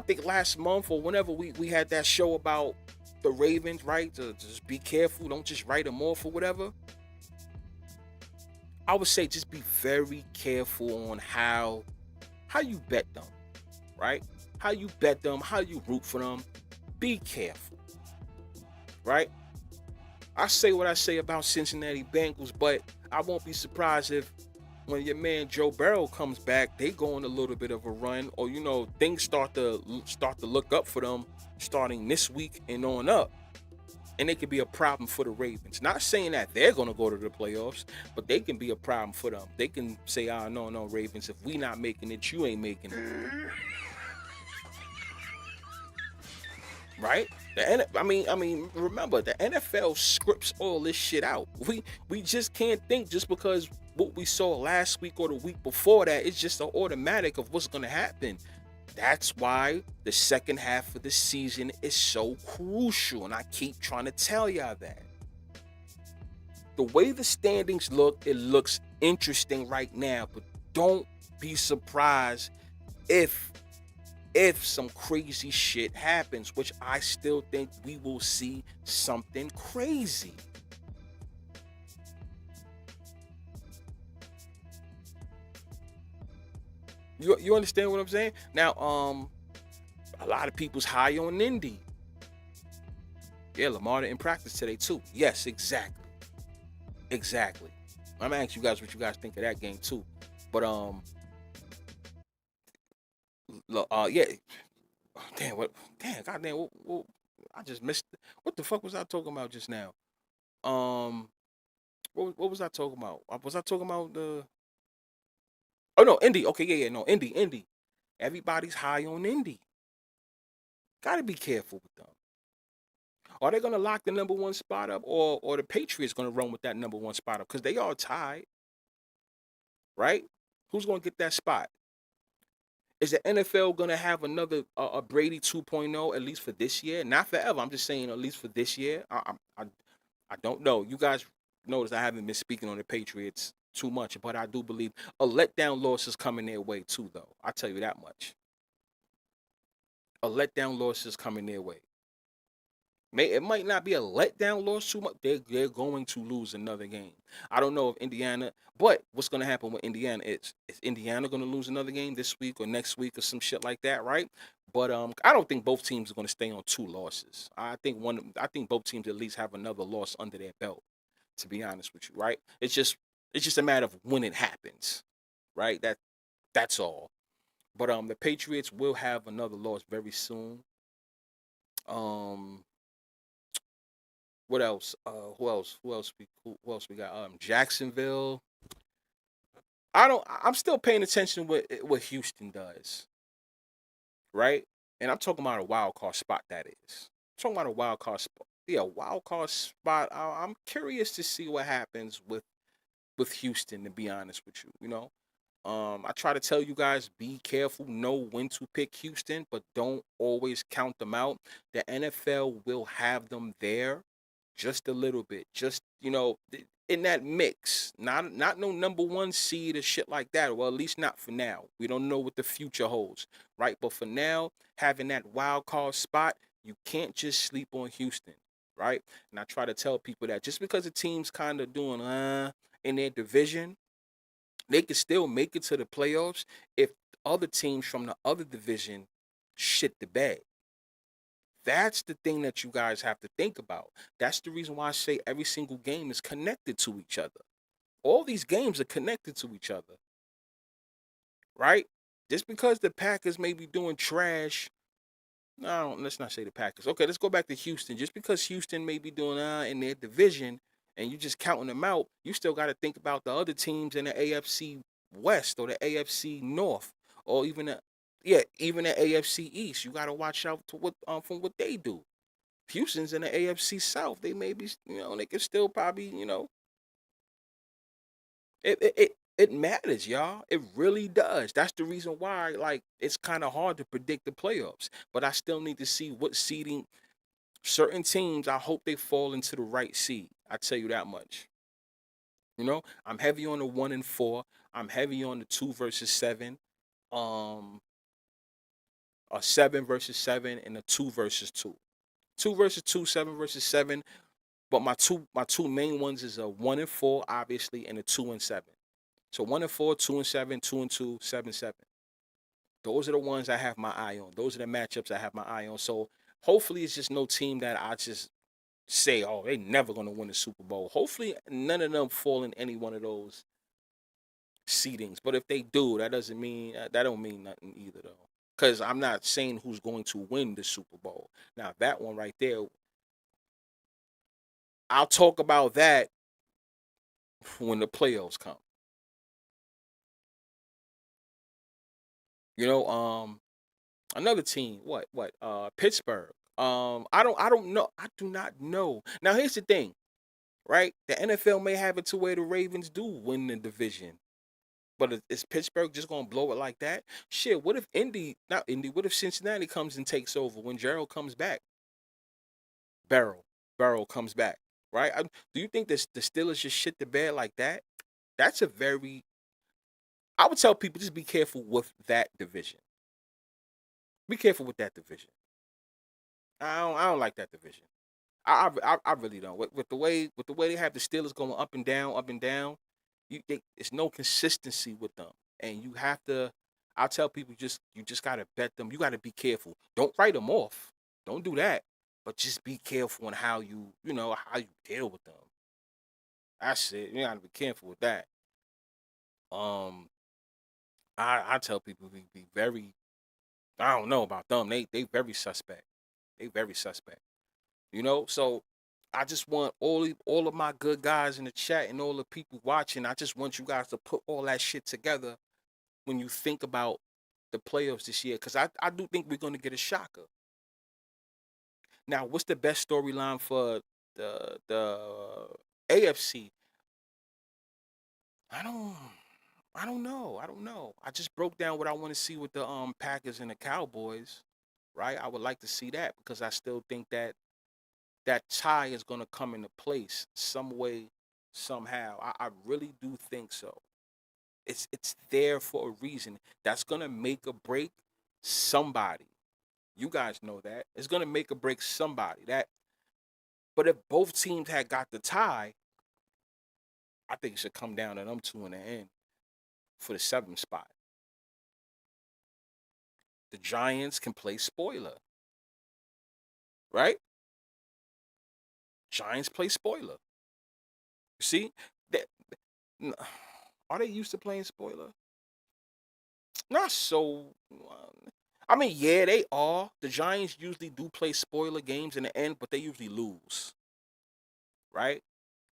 think last month or whenever we had that show about the Ravens, right? To just be careful. Don't just write them off or whatever. I would say just be very careful on how you bet them, right? How you bet them, how you root for them. Be careful, right? I say what I say about Cincinnati Bengals, but I won't be surprised if when your man Joe Burrow comes back, they go on a little bit of a run, or things start to look up for them starting this week and on up. And it could be a problem for the Ravens. Not saying that they're going to go to the playoffs, but they can be a problem for them. They can say, no, Ravens, if we not making it, you ain't making it. Right? Remember, the NFL scripts all this shit out. We just can't think just because what we saw last week or the week before that, it's just an automatic of what's going to happen. That's why the second half of the season is so crucial, and I keep trying to tell y'all that. The way the standings look, it looks interesting right now, but don't be surprised if some crazy shit happens, which I still think we will see something crazy. You understand what I'm saying? Now, a lot of people's high on Indy. Yeah, Lamar didn't practice today too. Yes, exactly. I'm gonna ask you guys what you guys think of that game too. But yeah. Goddamn, I just missed. What the fuck was I talking about just now? What was I talking about? Was I talking about the? Oh no, Indy. Okay, yeah, no, Indy. Everybody's high on Indy. Got to be careful with them. Are they going to lock the number one spot up, or the Patriots going to run with that number one spot up? Because they are tied, right? Who's going to get that spot? Is the NFL going to have another a Brady 2.0 at least for this year? Not forever. I'm just saying at least for this year. I don't know. You guys notice I haven't been speaking on the Patriots too much, but I do believe a letdown loss is coming their way too, though. I tell you that much. A letdown loss is coming their way. It might not be a letdown loss too much. They're going to lose another game. I don't know if Indiana, but what's going to happen with Indiana is Indiana going to lose another game this week or next week or some shit like that, right? But I don't think both teams are going to stay on 2 losses. I think both teams at least have another loss under their belt. To be honest with you, right? It's just a matter of when it happens, right? That's all. But the Patriots will have another loss very soon. What else? Who else we got? Jacksonville. I'm still paying attention what Houston does. Right? And I'm talking about a wild card spot, that is. I'm talking about a wild card spot. Yeah, wild card spot. I'm curious to see what happens with Houston, to be honest with you. You know? I try to tell you guys, be careful, know when to pick Houston, but don't always count them out. The NFL will have them there just a little bit, just in that mix. Not no number one seed or shit like that. Well, at least not for now. We don't know what the future holds, right? But for now, having that wild card spot, you can't just sleep on Houston, right? And I try to tell people that just because the team's kind of doing in their division, they can still make it to the playoffs if other teams from the other division shit the bed. That's the thing that you guys have to think about. That's the reason why I say every single game is connected to each other. All these games are connected to each other, right? Just because the Packers may be doing trash, no, let's not say the Packers. Okay, let's go back to Houston. Just because Houston may be doing in their division and you just counting them out, you still got to think about the other teams in the AFC West or the AFC North or even the AFC East. You got to watch out to what from what they do. Houston's in the AFC South. They may be, they can still probably, it matters, y'all. It really does. That's the reason why, like, it's kind of hard to predict the playoffs. But I still need to see what seeding certain teams. I hope they fall into the right seed. I tell you that much. I'm heavy on the 1 and 4. I'm heavy on the 2 versus 7. A 7 versus 7 and a 2 versus 2. 2 versus 2, 7 versus 7. But my two main ones is a 1 and 4, obviously, and a 2 and 7. So 1 and 4, 2 and 7, 2 and 2, 7, 7. Those are the ones I have my eye on. Those are the matchups I have my eye on. So hopefully it's just no team that I just say, oh, they never gonna win the Super Bowl. Hopefully none of them fall in any one of those seedings. But if they do, that don't mean nothing either though. Because I'm not saying who's going to win the Super Bowl. Now that one right there, I'll talk about that when the playoffs come. Another team, Pittsburgh. I don't know. I do not know. Now here's the thing, right? The NFL may have it to where the Ravens do win the division. But is Pittsburgh just gonna blow it like that? Shit, what if what if Cincinnati comes and takes over when Gerald comes back? Barrow comes back, right? Do you think the Steelers just shit the bed like that? That's I would tell people just be careful with that division. Be careful with that division. I don't like that division. I really don't. With the way they have the Steelers going up and down, it's no consistency with them, and you have to. I tell people you just gotta bet them. You gotta be careful. Don't write them off. Don't do that. But just be careful on how you deal with them. That's it. You gotta be careful with that. I tell people be very. I don't know about them. They very suspect. They very suspect. So I just want all of my good guys in the chat and all the people watching. I just want you guys to put all that shit together when you think about the playoffs this year because I do think we're going to get a shocker. Now, what's the best storyline for the AFC? I don't I don't know. I don't know. I just broke down what I want to see with the Packers and the Cowboys, right? I would like to see that because I still think that that tie is going to come into place some way, somehow. I really do think so. It's there for a reason. That's going to make or break somebody. You guys know that. It's going to make or break somebody. But if both teams had got the tie, I think it should come down to them two in the end for the 7th spot. The Giants can play spoiler, right? Giants play spoiler. You see, that are they used to playing spoiler? Not so. I mean, yeah, they are. The Giants usually do play spoiler games in the end, but they usually lose, right?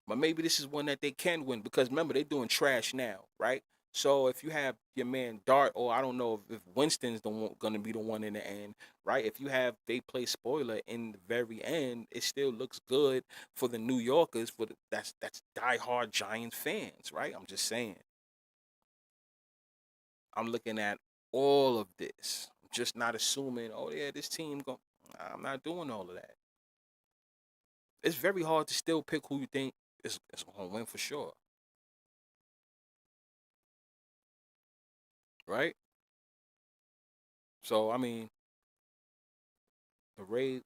But maybe this is one that they can win because remember they're doing trash now, right? So if you have your man Dart, or I don't know if Winston's gonna be the one in the end, right? If you have they play spoiler in the very end, it still looks good for the New Yorkers, for that's diehard Giants fans, right? I'm just saying. I'm looking at all of this. I'm just not assuming, oh yeah, this team go. I'm not doing all of that. It's very hard to still pick who you think is gonna win for sure, right? So I mean, the Ray.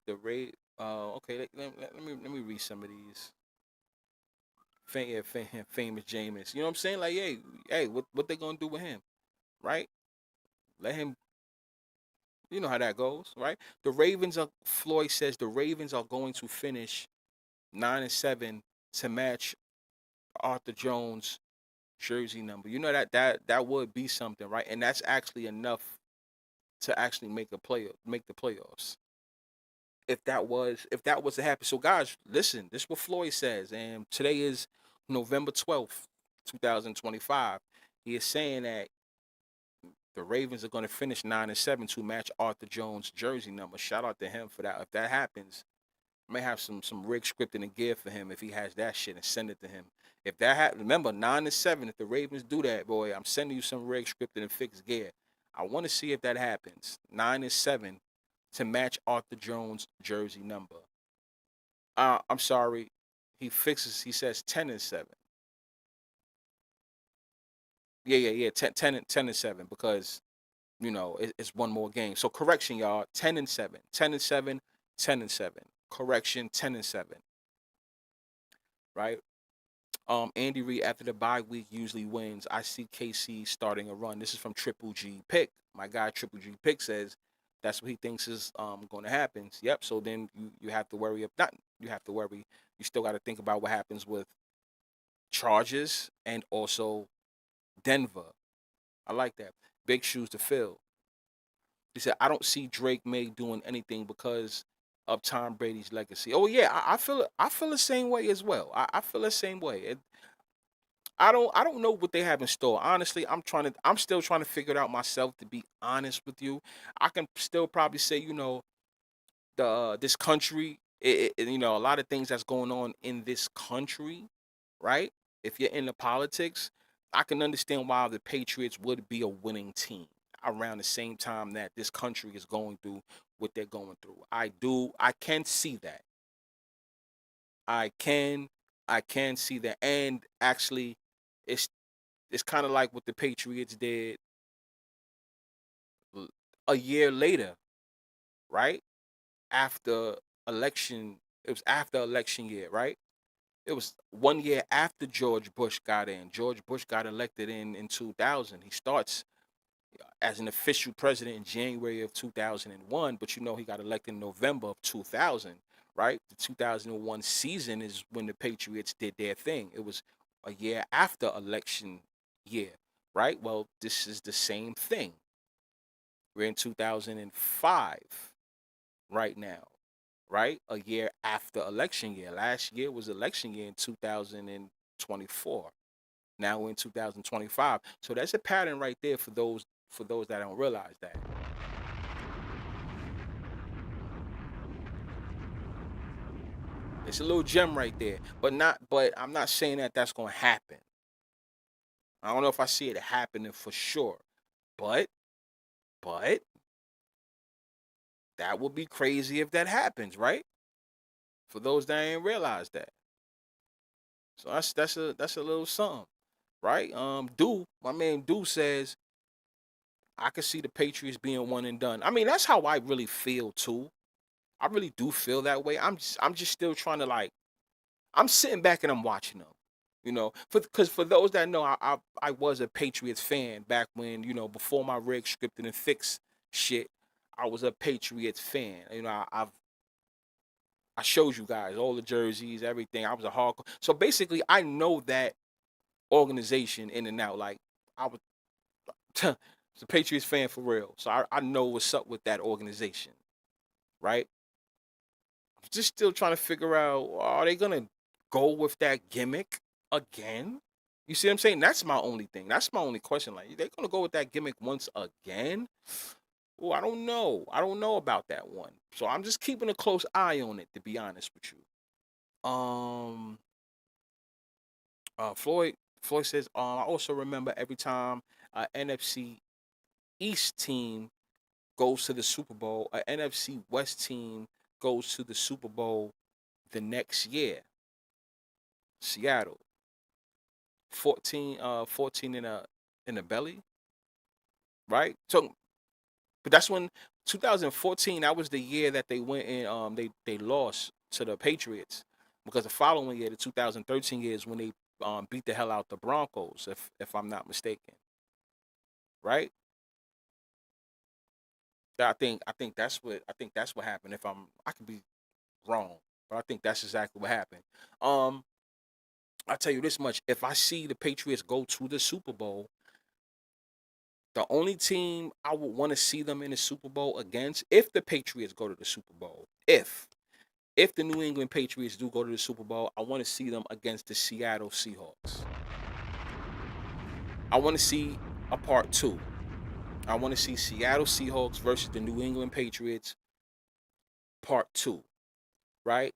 Okay, let me read some of these. Famous Jameis. You know what I'm saying? Like, hey, what they gonna do with him, right? Let him. You know how that goes, right? The Ravens are. Floyd says the Ravens are going to finish 9-7 to match Arthur Jones' jersey number. You know that would be something, right? And that's actually enough to actually make the playoffs. If that was to happen. So guys, listen, this is what Floyd says, and today is November 12th, 2025. He is saying that the Ravens are going to finish 9-7 to match Arthur Jones' jersey number. Shout out to him for that. If that happens, I may have some rig scripting and gear for him if he has that shit and send it to him. If that happens, remember 9-7. If the Ravens do that, boy, I'm sending you some rig scripting and fixed gear. I want to see if that happens. 9-7 to match Arthur Jones' jersey number. I'm sorry. He says 10-7. Yeah. 10-7 because it's one more game. So correction, y'all. 10-7. 10-7. 10-7. Correction, 10-7. Right? Andy Reid after the bye week usually wins. I see KC starting a run. This is from Triple G Pick. My guy Triple G Pick says that's what he thinks is going to happen. Yep. So then you have to worry. Not you have to worry. You still got to think about what happens with Chargers and also Denver. I like that. Big shoes to fill. He said, I don't see Drake May doing anything because of Tom Brady's legacy. Oh yeah, I feel the same way as well. I feel the same way. I don't know what they have in store. Honestly, I'm still trying to figure it out myself, to be honest with you. I can still probably say, this country, a lot of things that's going on in this country, right? If you're into politics, I can understand why the Patriots would be a winning team around the same time that this country is going through what they're going through. I can see that. I can see that. And actually, it's it's kind of like what the Patriots did a year later, right? After election, it was after election year, right? It was 1 year after George Bush got in. George Bush got elected in 2000. He starts as an official president in January of 2001, but he got elected in November of 2000, right? The 2001 season is when the Patriots did their thing. It was a year after election year, right? Well, this is the same thing. We're in 2005 right now, right? A year after election year. Last year was election year in 2024. Now we're in 2025. So that's a pattern right there for those For those that don't realize that. It's a little gem right there. But I'm not saying that that's going to happen. I don't know if I see it happening for sure. But that would be crazy if that happens, right? For those that ain't realized that. So that's a little something, right? My man Do says I could see the Patriots being one and done. I mean, that's how I really feel too. I really do feel that way. I'm just still trying to like. I'm sitting back and I'm watching them. Because for those that know, I was a Patriots fan back when before my rig scripted and fix shit. I was a Patriots fan. I showed you guys all the jerseys, everything. I was a hardcore. So basically, I know that organization in and out. Like I was a Patriots fan for real. So I know what's up with that organization, right? I'm just still trying to figure out, are they gonna go with that gimmick again? You see what I'm saying? That's my only thing. That's my only question. Like, they're gonna go with that gimmick once again? Oh, I don't know. I don't know about that one. So I'm just keeping a close eye on it, to be honest with you. Floyd says, I also remember every time a NFC East team goes to the Super Bowl, a NFC West team goes to the Super Bowl the next year. Seattle. 14 in the belly, right? So, but that's when 2014, that was the year that they went and they lost to the Patriots, because the following year, the 2013 year, is when they beat the hell out the Broncos, if I'm not mistaken, right? I think that's what happened. I could be wrong, but I think that's exactly what happened. I'll tell you this much: if I see the Patriots go to the Super Bowl, the only team I would want to see them in the Super Bowl against, if the Patriots go to the Super Bowl, if the New England Patriots do go to the Super Bowl, I want to see them against the Seattle Seahawks. I want to see a part 2. I want to see Seattle Seahawks versus the New England Patriots part 2, right?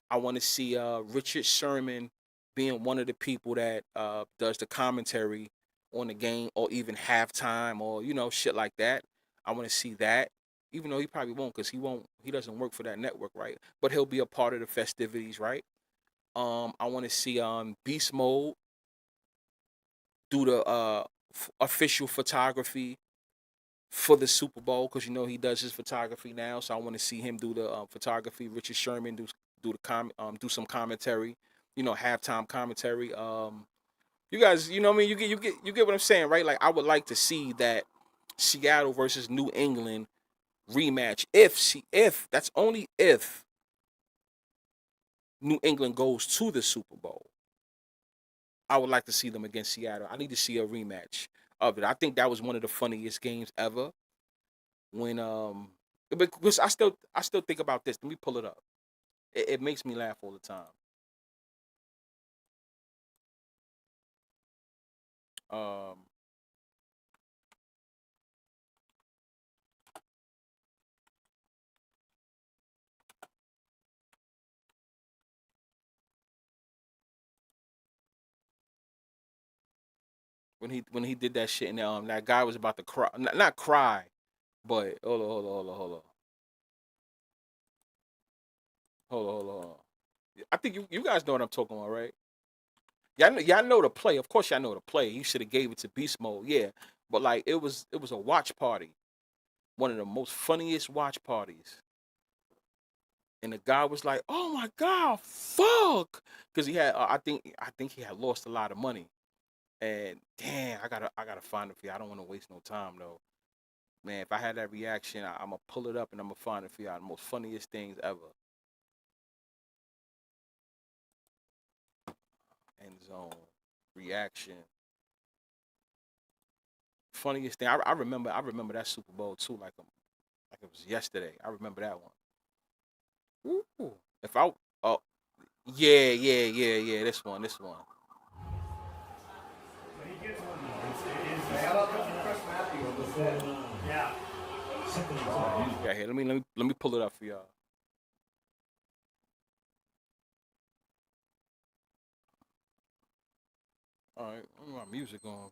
I want to see Richard Sherman being one of the people that does the commentary on the game, or even halftime, or shit like that. I want to see that, even though he probably won't, because he doesn't work for that network, right? But he'll be a part of the festivities, right? I want to see Beast Mode do the official photography for the Super Bowl, because he does his photography now. So I want to see him do the photography. Richard Sherman do some commentary, halftime commentary. You guys, you know what I mean? You get what I'm saying, right? Like, I would like to see that Seattle versus New England rematch. If that's only if New England goes to the Super Bowl, I would like to see them against Seattle. I need to see a rematch of it. I think that was one of the funniest games ever. When because I still think about this. Let me pull it up. It makes me laugh all the time. When he did that shit, and that guy was about to cry, not cry, but hold on. I think you guys know what I'm talking about, right? Y'all know the play. Of course, y'all know the play. He should have gave it to Beast Mode, yeah. But like, it was a watch party, one of the most funniest watch parties. And the guy was like, "Oh my god, fuck!" Because he had, I think he had lost a lot of money. And damn, I gotta find it for you. I don't want to waste no time though. Man, if I had that reaction, I'm gonna pull it up and I'm gonna find it for you. The most funniest things ever. End zone reaction. Funniest thing. I remember that Super Bowl too, like it was yesterday. I remember that one. Ooh. If I oh yeah. This one. Yeah. Yeah, here, let me pull it up for y'all. All right, my music on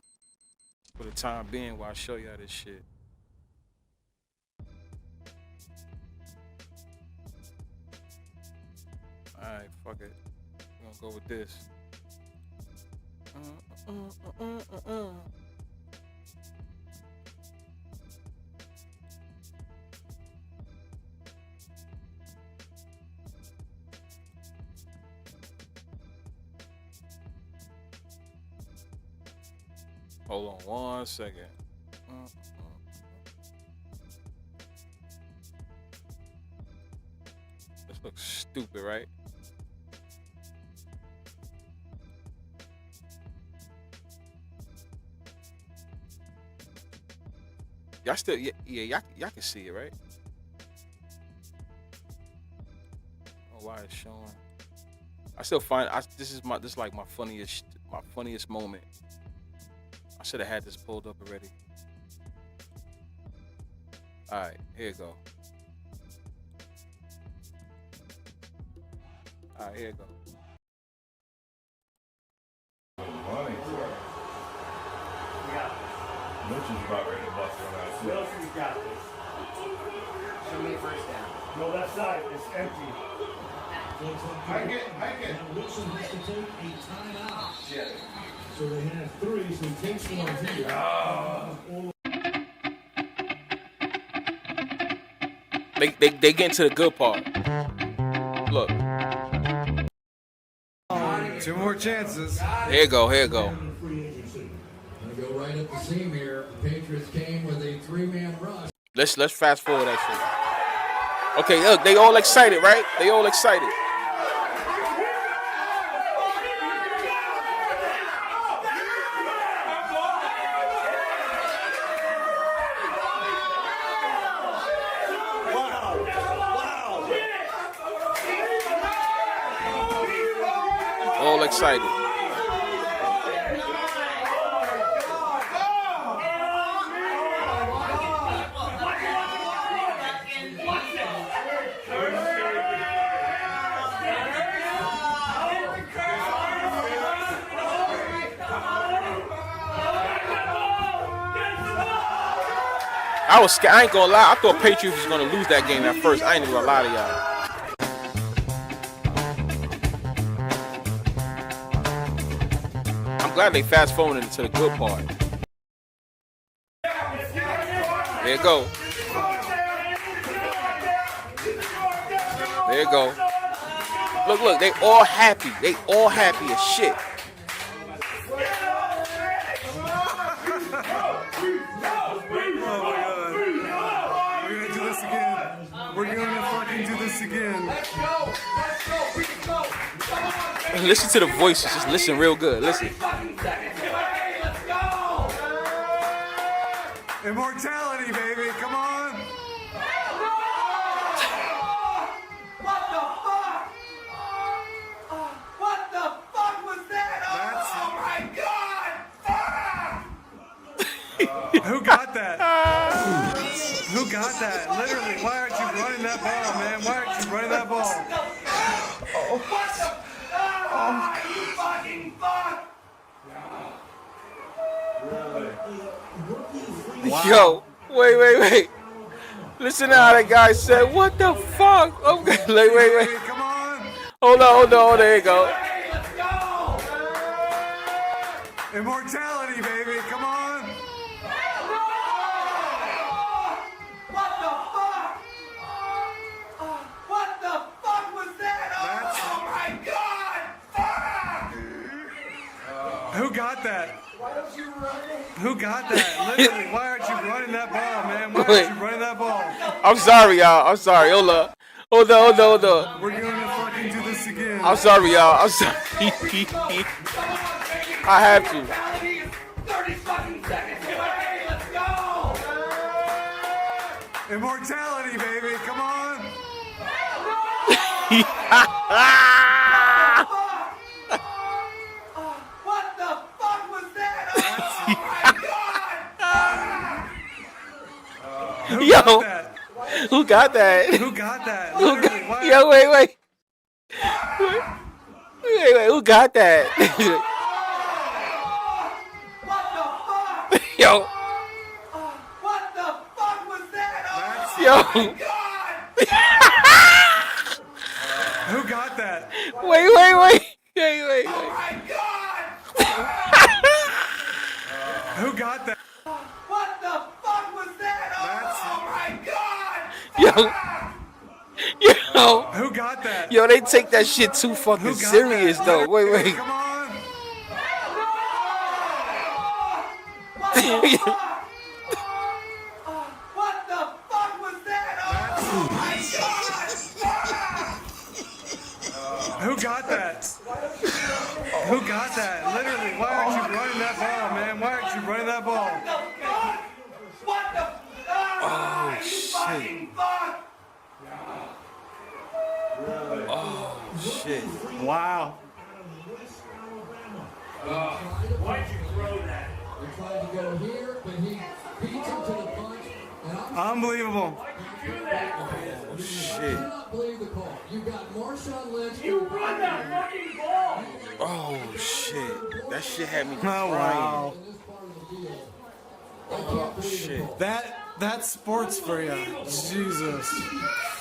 for the time being while I show y'all this shit. All right, fuck it. We're gonna go with this. Hold on 1 second. This looks stupid, right? Y'all still, y'all can see it, right? Oh, why it's showing? I still find this is like my funniest moment. I should have had this pulled up already. All right, here you go. All right, here you go. Mitchell's about ready to bust one out. Wilson's got this. Show me first down. No, left side is empty. I get. Wilson has to take a timeout. Yeah. So they have 3, so he takes one here. They get into the good part. Look. 2 more chances. Here you go. Here you go. Gonna go right up the seam here. The Patriots came with a 3-man rush. Let's fast forward that shit. Okay, look, they all excited, right? They all excited. All excited. I ain't gonna lie. I thought Patriots was gonna lose that game at first. I ain't even gonna lie to y'all. I'm glad they fast forwarded into the good part. There you go. There you go. Look, they all happy. They all happy as shit. We're gonna fucking do this again. Let's go. We can go. Come on. Listen to the voices. Just listen real good. Listen. Let's go. Immortality, baby. Come on. What the fuck? What the fuck was that? Oh my god! Who got that? Who got that? Literally, why aren't you running that ball, man? Why aren't you running that ball? What the? Oh, you fucking fuck! Yo, wait. Listen to how that guy said, what the fuck? Okay, wait. Come on. Hold on, there you go. Hey, let's go! Immortality, baby. Come on. What the fuck? What the fuck was that? Oh my god! Fuck! Who got that? Why don't you run it? Who got that? Literally, why aren't you running that ball, man? Why aren't you running that ball? I'm sorry, y'all. I'm sorry. Hold on. We're gonna fucking do this again. I'm sorry, y'all. I'm sorry. I have to. 30 fucking seconds. Hey, let's go! Immortality, baby. Come on. What the fuck was that? Oh my god! Who Yo. got that? Who got that? Who got that? Who Literally, got, why? yo, wait. Wait, who got that? What the fuck? Yo, What the fuck was that? Oh yo, my god! Who got that? wait. Oh my god! Who got that? What the fuck was that? Oh my god! Yo, Who got that? yo, they take that shit too fucking Who got serious that? though. Wait. Come on. What the fuck? What the fuck was that? Oh my god! Who got that? Who got that? Literally, why aren't you running that ball, man? Why aren't you running that ball? What the fuck? What the? Oh, you fucking fuck! Shit. Wow. Why'd you throw that? They tried to go here, but he beats him to the punch. And Unbelievable. Shit. I cannot believe the call. You got Marshawn Lynch. You run that fucking ball! Oh shit. That shit had me Oh crying. wow. In this part of the deal. I can't believe the Shit. call. That's sports for you. Jesus.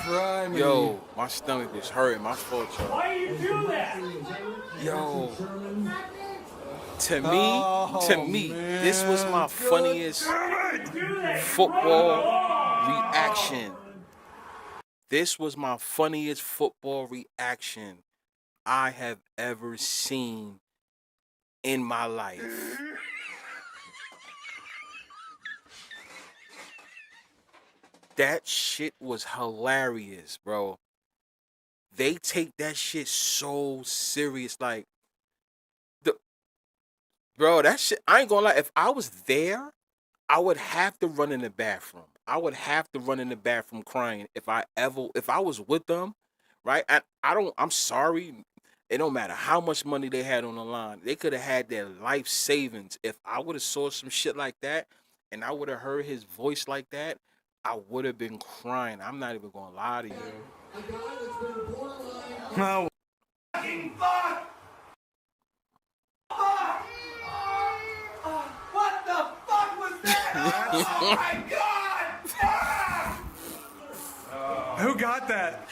Cry me. Yo, my stomach was hurting. My fault, y'all. Why you do that? Yo, to Oh, me, this was my funniest Do that. football reaction. This was my funniest football reaction I have ever seen in my life. That shit was hilarious, bro. They take that shit so serious. Like, bro, that shit, I ain't gonna lie. If I was there, I would have to run in the bathroom. I would have to run in the bathroom crying if I was with them, right? And I'm sorry. It don't matter how much money they had on the line. They could have had their life savings. If I would have saw some shit like that and I would have heard his voice like that, I would have been crying. I'm not even gonna lie to you. A guy that's been borderline. Oh, Fucking fuck! Fuck! What the fuck was that? Oh my god! Fuck! who got that?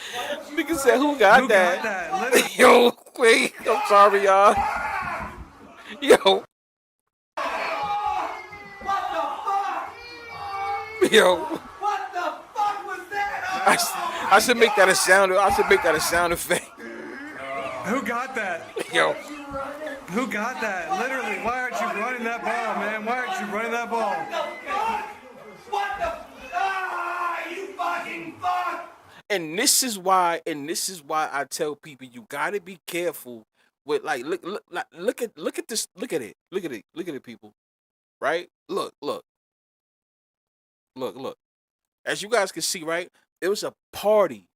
Nigga said, who got Who that? got that? Literally. Yo, wait. I'm sorry, y'all. Yo, What the fuck? yo. What the fuck was that? I should make that a sound. I should make that a sound effect. Who got that? Yo, Who got that? Literally, why aren't you running that ball, man? Why aren't you running that ball? What the? You fucking fuck! and this is why I tell people you gotta be careful with look at this, look at it, people, right? Look. As you guys can see, right? It was a party.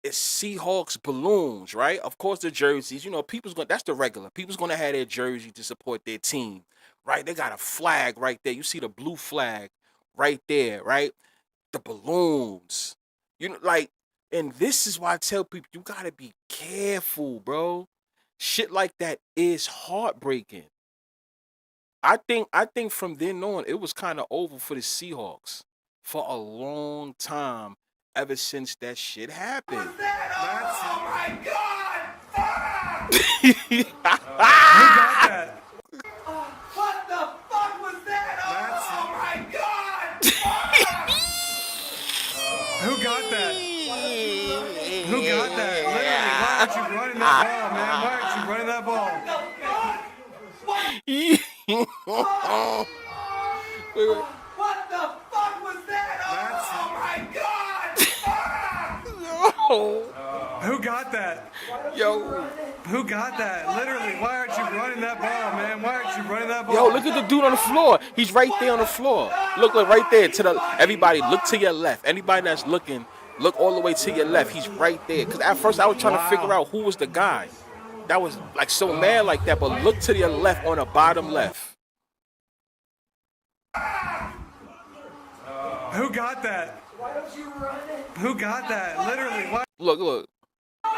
It's Seahawks balloons, right? Of course, the jerseys. You know, that's the regular. People's gonna have their jersey to support their team, right? They got a flag right there. You see the blue flag right there, right? The balloons. You know, and this is why I tell people you gotta be careful, bro. Shit like that is heartbreaking. I think from then on it was kind of over for the Seahawks for a long time. Ever since that shit happened. Oh my god! Fuck! Who got that? What the fuck was that? Oh my god! Fuck! Who got that? Who got that? Literally, why aren't you running that ball, man? Why aren't you running that ball? What the fuck was that? Oh my god! Fuck! Who got that? Yo, Who got that? Literally, why aren't you running that ball, man? Why aren't you running that ball? yo, look at the dude on the floor. He's right there on the floor. Look right there everybody. Look to your left. Anybody that's looking, look all the way to your left. He's right there. Cause at first I was trying to figure out who was the guy that was like so mad like that. But look to your left on the bottom left. Who got that? don't you run it? Who got that? Literally, why? Look, look. What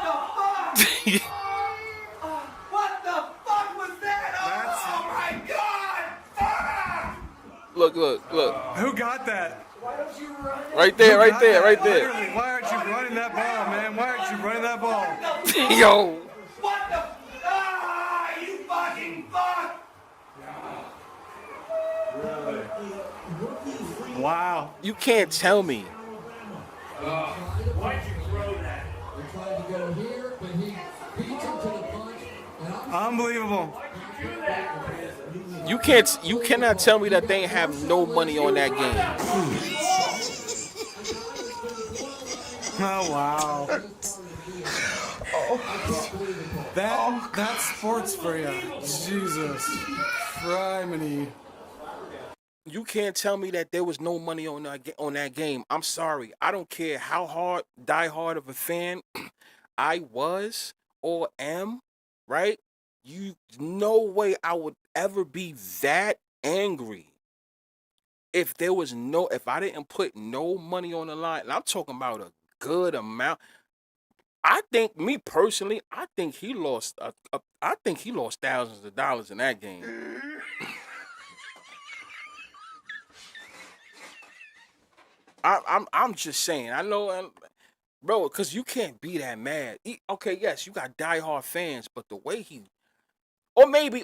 the fuck? What the fuck was that? Oh my god! Fuck! Look, look, look. Who got that? Why don't you run it? Right there, Who right got there, that? right there. Literally, why aren't you running that ball, man? Why aren't you running that ball? Yo. What the? Ah, you fucking fuck! Wow. You can't tell me. Why'd you throw that? They tried to go here, but he beats him to the punch. And Unbelievable. Do that. You cannot tell me that they ain't have no money on that game. Oh, wow. That's sports for you. Jesus. Criminy. You can't tell me that there was no money on that game. I'm sorry. I don't care how die hard of a fan I was or am, right? No way I would ever be that angry if I didn't put no money on the line. And I'm talking about a good amount. I think, me personally, I think he lost thousands of dollars in that game. I'm just saying. I know, bro, because you can't be that mad. Okay, yes, you got diehard fans, but the way or maybe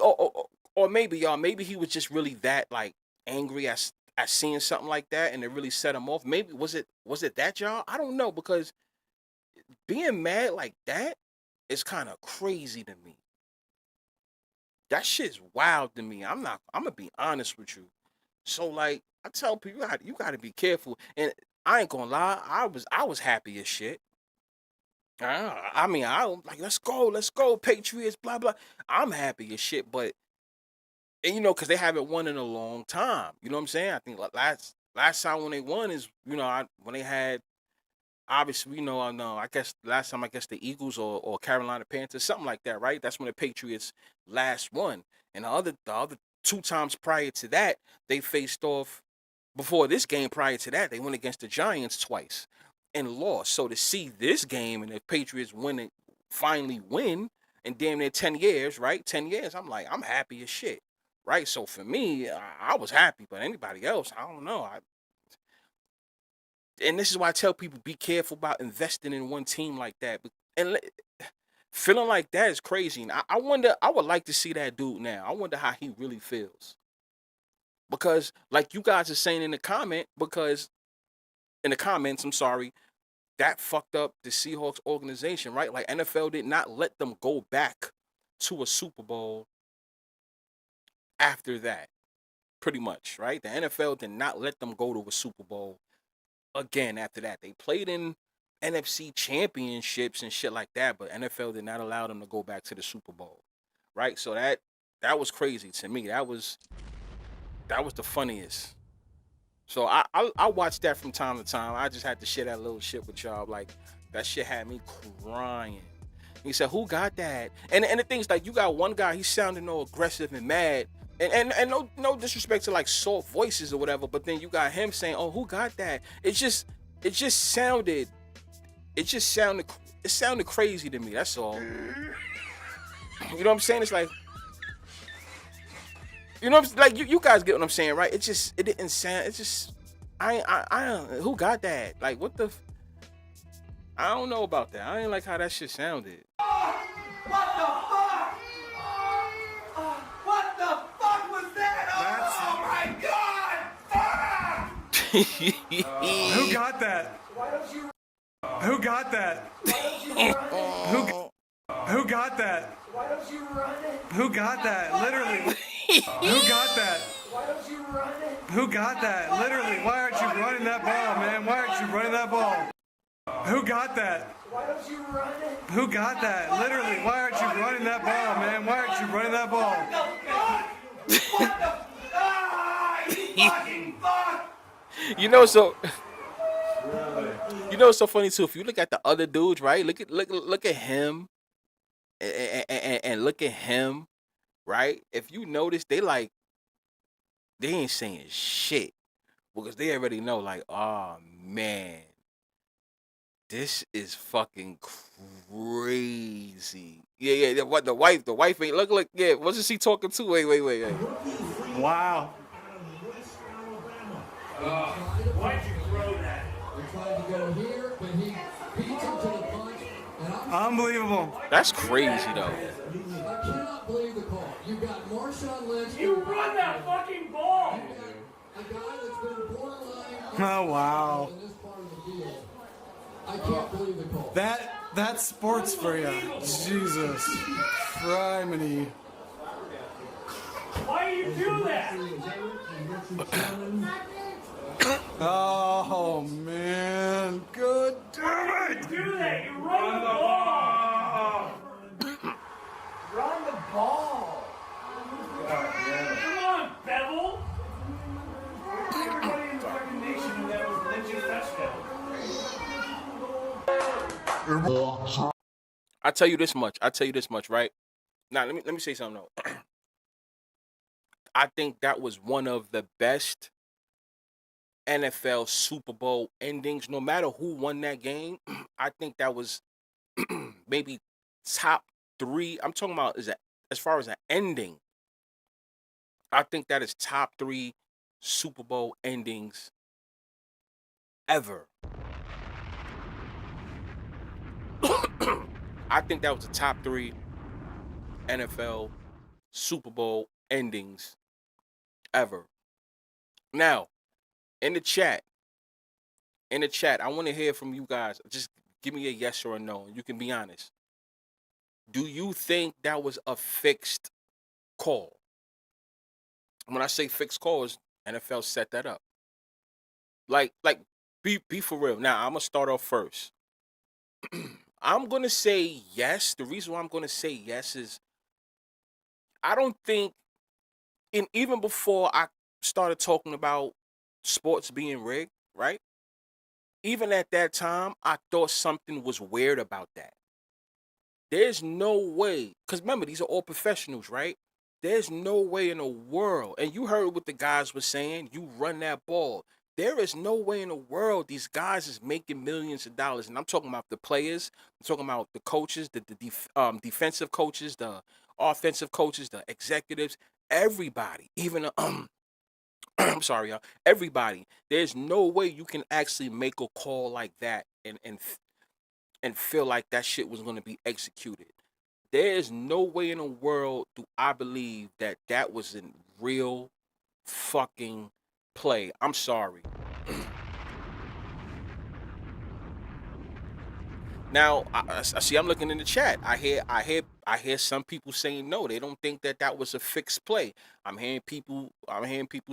y'all, maybe he was just really that like angry at seeing something like that, and it really set him off. Maybe was it that, y'all? I don't know, because being mad like that is kind of crazy to me. That shit's wild to me. I'm gonna be honest with you. So like, I tell people, you gotta be careful. And I ain't gonna lie, I was happy as shit. I mean, I was like, let's go, Patriots, blah blah. I'm happy as shit, but and because they haven't won in a long time. You know what I'm saying? I think last time when they won is when they had, obviously, I guess last time, the Eagles or Carolina Panthers, something like that, right? That's when the Patriots last won. And the other 2 times prior to that, they faced off. Before this game, prior to that, they went against the Giants twice and lost. So to see this game and the Patriots finally win in damn near 10 years, right? 10 years, I'm like, I'm happy as shit, right? So for me, I was happy, but anybody else, I don't know. And this is why I tell people, be careful about investing in one team like that. And feeling like that is crazy. And I wonder, I would like to see that dude now. I wonder how he really feels. Because, like you guys are saying in the comments, I'm sorry, that fucked up the Seahawks organization, right? Like, NFL did not let them go back to a Super Bowl after that, pretty much, right? The NFL did not let them go to a Super Bowl again after that. They played in NFC championships and shit like that, but NFL did not allow them to go back to the Super Bowl, right? So that was crazy to me. That was the funniest. So I watch that from time to time. I just had to share that little shit with y'all. Like, that shit had me crying. He said, "Who got that?" And the thing's like, you got one guy, he's sounding all aggressive and mad, and no disrespect to like soft voices or whatever, but then you got him saying, "Oh, who got that?" It sounded crazy to me. That's all. You know what I'm saying? It's like, like you guys get what I'm saying, right? It didn't sound. It's just, I who got that? Like, what the? I don't know about that. I ain't like how that shit sounded. What the fuck? What the fuck was that? Oh my god! Fuck! Who got that? Why don't you? Who got that? Why don't you run it? Who got that? Why don't you run it? Who got that? Literally. Who got that? Why don't you run it? Who got that? Literally, why aren't you running that ball, man? Why aren't you running that ball? Who got that? Why don't you run it? Who got that? Literally, why aren't you running that ball, man? Why aren't you running that ball? What the? Ah, you fucking fuck! It's so funny too. If you look at the other dudes, right? Look at him, and look at him, right? If you notice, they ain't saying shit, because they already know, like, oh man, this is fucking crazy. Yeah. What the wife ain't look like. Yeah, wasn't she talking to? Wait. Wow. Why'd you throw that? They tried to go here, but he beats him to the punch. And Unbelievable. That's crazy though. I cannot believe the call. You got Marshawn Lynch. You run that fucking ball! A guy that's been borderline Oh, wow. in this part of the field. I can't believe the call. That's sports for you. Jesus. Criminy. Why do you do that? Oh, man. Good damn it. Do that! You run the ball! Run the ball! Come on, Bevel! Everybody in the fucking nation knew that was Lynch's touchdown. I tell you this much, right? Now let me say something though. I think that was one of the best NFL Super Bowl endings. No matter who won that game, I think that was maybe top 3. I'm talking about as far as an ending. I think that is top 3 Super Bowl endings ever. I think that was the top 3 NFL Super Bowl endings ever. Now, in the chat, I want to hear from you guys. Just give me a yes or a no, and you can be honest. Do you think that was a fixed call? When I say fixed calls, NFL set that up. Like, be for real. Now, I'm gonna start off first. I'm gonna say yes. The reason why I'm gonna say yes is I don't think, and even before I started talking about sports being rigged, right? Even at that time, I thought something was weird about that. There's no way, because remember, these are all professionals, right? There's no way in the world, and you heard what the guys were saying, you run that ball. There is no way in the world these guys is making millions of dollars. And I'm talking about the players, I'm talking about the coaches, the defensive coaches, the offensive coaches, the executives, everybody, even I'm sorry, y'all. Everybody. There's no way you can actually make a call like that and feel like that shit was going to be executed. There is no way in the world do I believe that that was a real fucking play. I'm sorry. Now, I see. I'm looking in the chat. I hear some people saying no. They don't think that that was a fixed play. I'm hearing people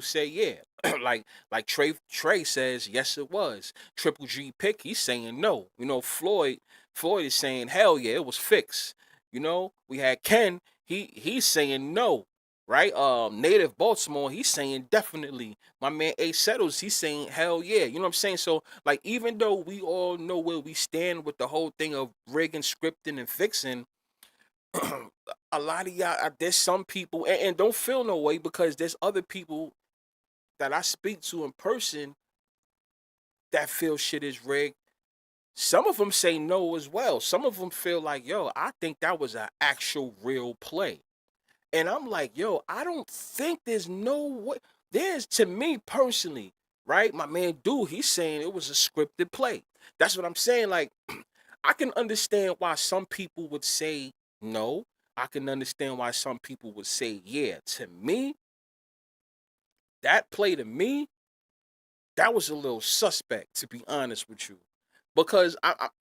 say yeah. like Trey says yes, it was. Triple G pick. He's saying no. You know, Floyd is saying hell yeah, it was fixed. You know, we had Ken. He's saying no. Right? Native Baltimore, he's saying definitely. My man A Settles, he's saying hell yeah. You know what I'm saying? So, like, even though we all know where we stand with the whole thing of rigging, scripting, and fixing, a lot of y'all, there's some people, and don't feel no way, because there's other people that I speak to in person that feel shit is rigged. Some of them say no as well. Some of them feel like, yo, I think that was an actual real play. And I'm like, yo, I don't think there's no way. There's, to me personally, right? My man Dude, he's saying it was a scripted play. That's what I'm saying. Like, I can understand why some people would say no. I can understand why some people would say yeah. To me, that play to me, that was a little suspect, to be honest with you. Because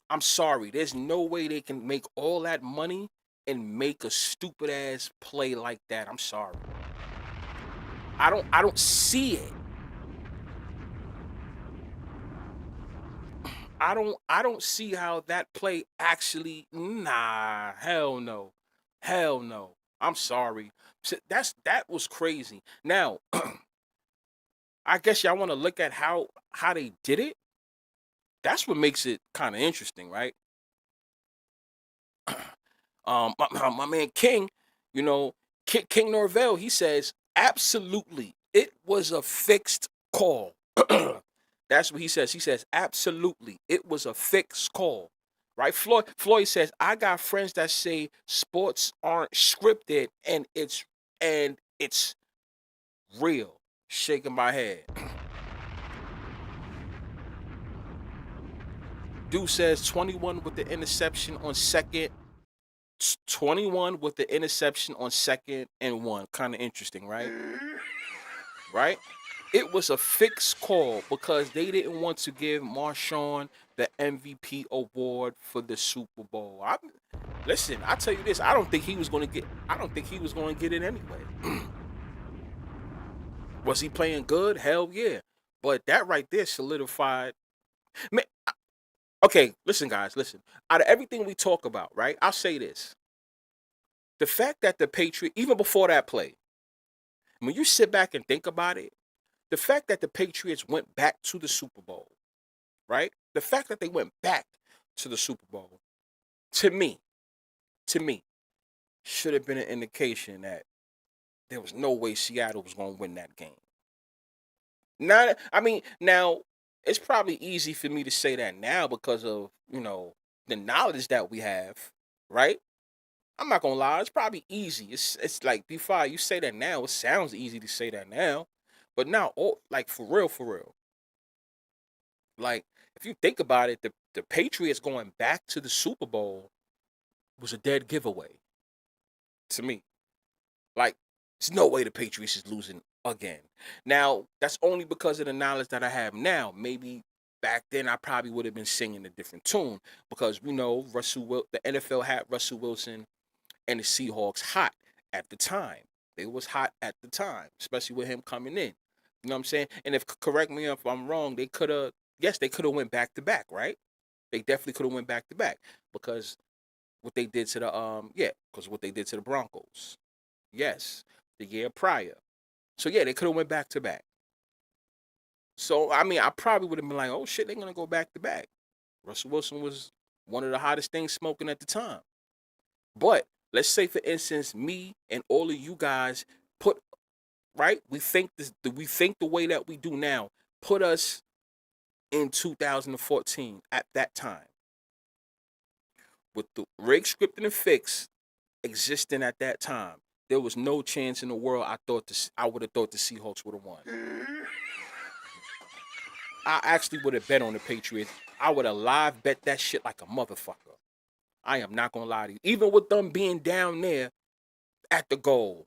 I'm sorry, there's no way they can make all that money and make a stupid ass play like that. I'm sorry. I don't see it. I don't see how that play actually, nah, hell no. Hell no. I'm sorry. That was crazy. Now, I guess y'all want to look at how they did it. That's what makes it kind of interesting, right? My man King, you know, King Norvell, he says absolutely it was a fixed call. That's what he says. He says, absolutely, it was a fixed call. Right? Floyd says, I got friends that say sports aren't scripted and it's real. Shaking my head. Dude says 21 with the interception on second. 21 with the interception on 2nd and 1. Kind of interesting, right? Right? It was a fixed call because they didn't want to give Marshawn the MVP award for the Super Bowl. Listen, I tell you this, I don't think he was going to get it anyway. Was he playing good? Hell yeah. But that right there solidified. Man, okay, listen, guys, listen. Out of everything we talk about, right? I'll say this. The fact that the Patriots, even before that play, when you sit back and think about it, the fact that the Patriots went back to the Super Bowl, right? The fact that they went back to the Super Bowl, to me, should have been an indication that there was no way Seattle was going to win that game. Now, it's probably easy for me to say that now because of, the knowledge that we have, right? I'm not going to lie. It's probably easy. It's like, before you say that now, it sounds easy to say that now. But now, like, for real. Like, if you think about it, the Patriots going back to the Super Bowl was a dead giveaway to me. Like, there's no way the Patriots is losing again. Now, that's only because of the knowledge that I have now. Maybe back then I probably would have been singing a different tune because we know the NFL had Russell Wilson and the Seahawks hot at the time. They was hot at the time, especially with him coming in. You know what I'm saying? And correct me if I'm wrong, they could have went back to back, right? They definitely could have went back to back because what they did to the Broncos. Yes, the year prior. So yeah, they could have went back to back. So I probably would have been like, oh shit, they're gonna go back to back. Russell Wilson was one of the hottest things smoking at the time. But let's say, for instance, me and all of you guys we think the way that we do now, put us in 2014 at that time. With the rig scripting and fix existing at that time, there was no chance in the world I would have thought the Seahawks would have won. I actually would have bet on the Patriots. I would have live bet that shit like a motherfucker. I am not going to lie to you. Even with them being down there at the goal,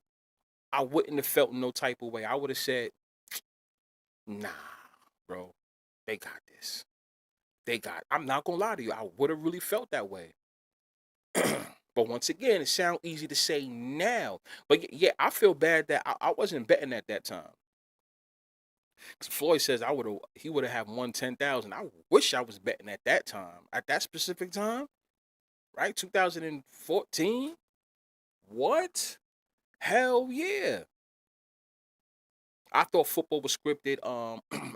I wouldn't have felt no type of way. I would have said, nah, bro, they got this. I'm not going to lie to you. I would have really felt that way. But once again, it sounds easy to say now. But yeah, I feel bad that I wasn't betting at that time. Because Floyd says he would have won 10,000. I wish I was betting at that time. At that specific time. Right? 2014? What? Hell yeah. I thought football was scripted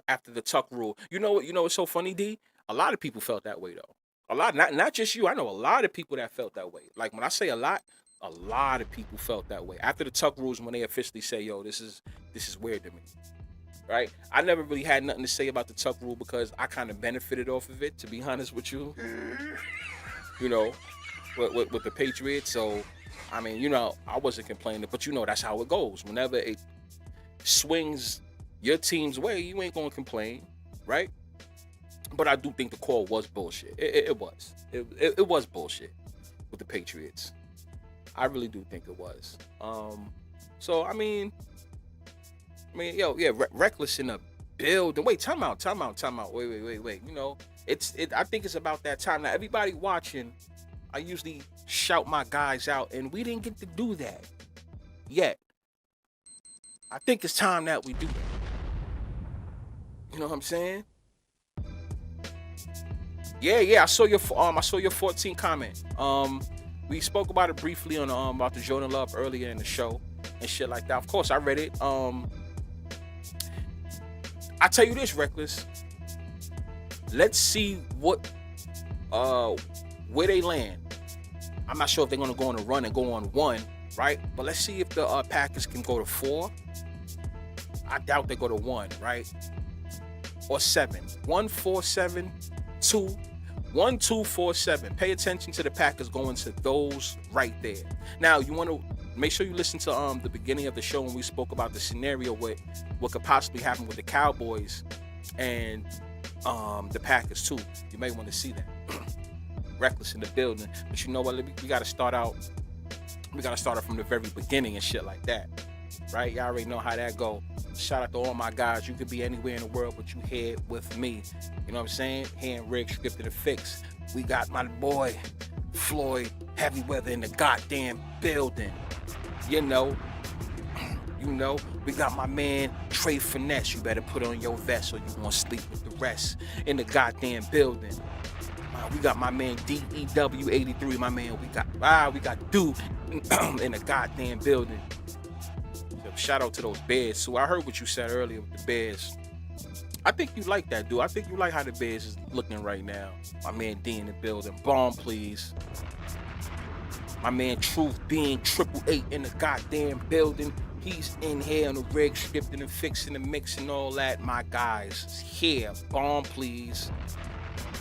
after the Tuck rule. You know what's so funny, D? A lot of people felt that way though. A lot, not just you. I know a lot of people that felt that way. Like when I say a lot of people felt that way. After the Tuck rules, when they officially say, yo, this is weird to me. Right? I never really had nothing to say about the Tuck rule because I kind of benefited off of it, to be honest with you. With the Patriots. So, I wasn't complaining. But that's how it goes. Whenever it swings your team's way, you ain't going to complain. Right? But I do think the call was bullshit. It was. It was bullshit with the Patriots. I really do think it was. Reckless in a building. Wait, time out. Wait. I think it's about that time. Now, everybody watching, I usually shout my guys out, and we didn't get to do that yet. I think it's time that we do that. You know what I'm saying? Yeah. I saw your 14 comment. We spoke about it briefly on about the Jordan Love earlier in the show and shit like that. Of course, I read it. I tell you this, Reckless. Let's see where they land. I'm not sure if they're gonna go on a run and go on 1, right? But let's see if the Packers can go to 4. I doubt they go to 1, right? or 7. 1472 1247. Pay attention to the Packers going to those right there. Now, you want to make sure you listen to the beginning of the show when we spoke about the scenario what could possibly happen with the Cowboys and the Packers too. You may want to see that. Reckless in the building, but you know what? We got to start out. We got to start out from the very beginning and shit like that, right? Y'all already know how that go. Shout out to all my guys. You could be anywhere in the world, but you here with me. You know what I'm saying? Here in Rig Scripted and Fix. We got my boy Floyd Heavy Weather in the goddamn building. You know, we got my man Trey Finesse. You better put on your vest or you gonna sleep with the rest in the goddamn building. We got my man DEW83. My man, we got Dude in the goddamn building. So shout out to those Bears. So I heard what you said earlier with the Bears. I think you like that, dude. I think you like how the Bears is looking right now. My man D in the building. Bomb, please. My man Truth being 888 in the goddamn building. He's in here on the rig, scripting and fixing and mixing all that. My guys here. Bomb, please.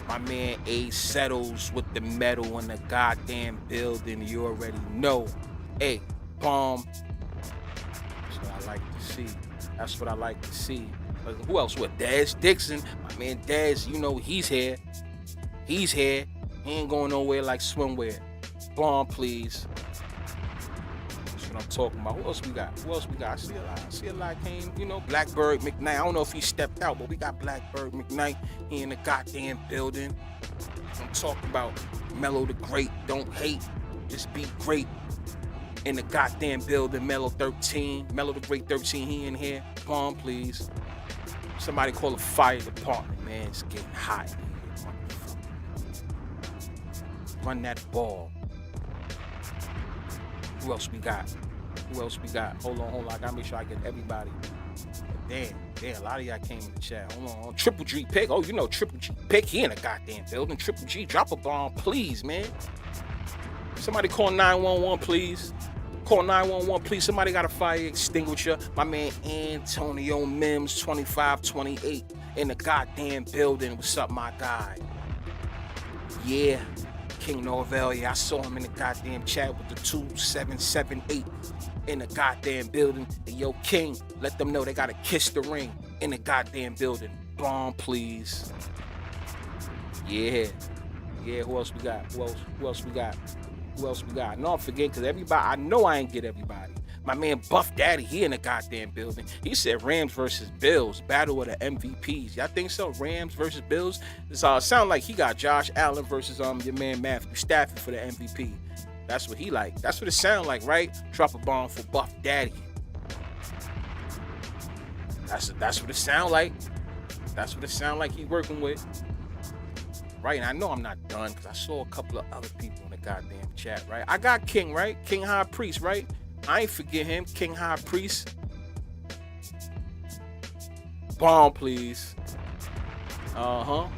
My man A Settles with the metal in the goddamn building. You already know. Hey, Bomb. That's what I like to see. That's what I like to see. Who else? What? Daz Dixon. My man Daz, you know he's here. He's here. He ain't going nowhere like swimwear. Bomb, please. That's what I'm talking about. Who else we got? I see a lot came, you know, Blackbird McKnight. I don't know if he stepped out, but we got Blackbird McKnight. He in the goddamn building. I'm talking about Mellow the Great. Don't hate. Just be great. In the goddamn building. Mellow 13. Mellow the Great 13. He in here. Bomb, please. Somebody call the fire department, man. It's getting hot in here. Run that ball. Who else we got? Hold on. I gotta make sure I get everybody. Damn, a lot of y'all came in the chat. Hold on. Triple G Pick. Oh, you know Triple G Pick. He in the goddamn building. Triple G, drop a bomb, please, man. Somebody call 911, please. Call 911, please. Somebody got a fire extinguisher. My man Antonio Mims, 2528 in the goddamn building. What's up, my guy? Yeah. King Norvell, yeah, I saw him in the goddamn chat with the 2778 in the goddamn building. And yo, King, let them know they gotta kiss the ring in the goddamn building. Bomb, please. Yeah, who else we got? No, I'm forgetting, because everybody, I know I ain't get everybody. My man Buff Daddy, he in the goddamn building. He said Rams versus Bills, battle of the MVPs. Y'all think so? Rams versus Bills? This sound like he got Josh Allen versus your man Matthew Stafford for the MVP. That's what he like. That's what it sound like, right? Drop a bomb for Buff Daddy. That's what it sound like. That's what it sound like he working with. Right, and I know I'm not done because I saw a couple of other people in the goddamn chat, right? I got King, right? King High Priest, right? I ain't forget him. King High Priest. Bomb, please. My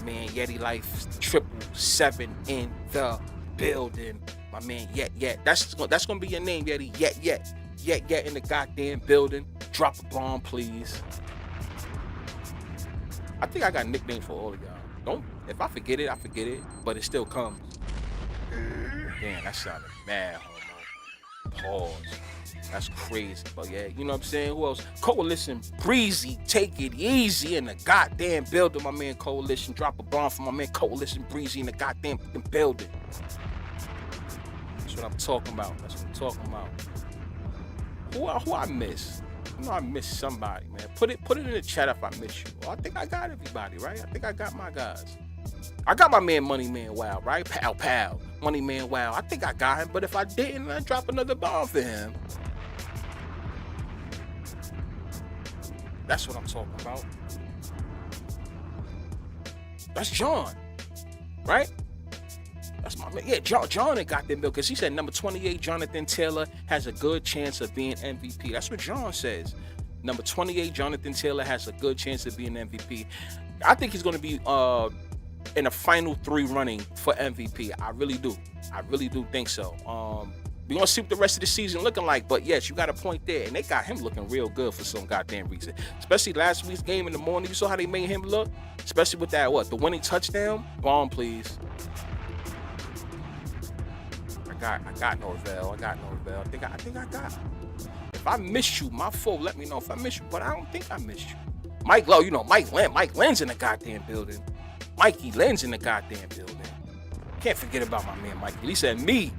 man Yeti Life 777 in the building. My man Yet. That's gonna be your name, Yeti. Yet in the goddamn building. Drop a bomb, please. I think I got a nickname for all of y'all. If I forget it, but it still comes. Damn, that sounded mad, homo. Pause. That's crazy. But yeah, you know what I'm saying? Who else? Coalition Breezy, take it easy in the goddamn building. My man Coalition, drop a bomb for my man Coalition Breezy in the goddamn building. That's what I'm talking about. Who I miss? You know I missed somebody, man. Put it in the chat if I miss you. Well, I think I got everybody, right? I think I got my guys. I got my man Money Man Wow, right? Pow. Money Man Wow. I think I got him, but if I didn't, I'd drop another bomb for him. That's what I'm talking about. That's John, right? That's my man. Yeah, John got them bill because he said number 28, Jonathan Taylor, has a good chance of being MVP. That's what John says. Number 28, Jonathan Taylor has a good chance of being MVP. I think he's going to be in the final 3 running for MVP. I really do think so. We gonna see what the rest of the season looking like. But yes, you got a point there, and they got him looking real good for some goddamn reason. Especially last week's game in the morning. You saw how they made him look, especially with that the winning touchdown. Bomb, please. I got Norvell. I think I got. If I missed you, my fault. Let me know if I missed you, but I don't think I missed you. Mike Lowe, you know Mike Lynn's in the goddamn building. Mikey Lynn's in the goddamn building. Can't forget about my man Mikey. He said me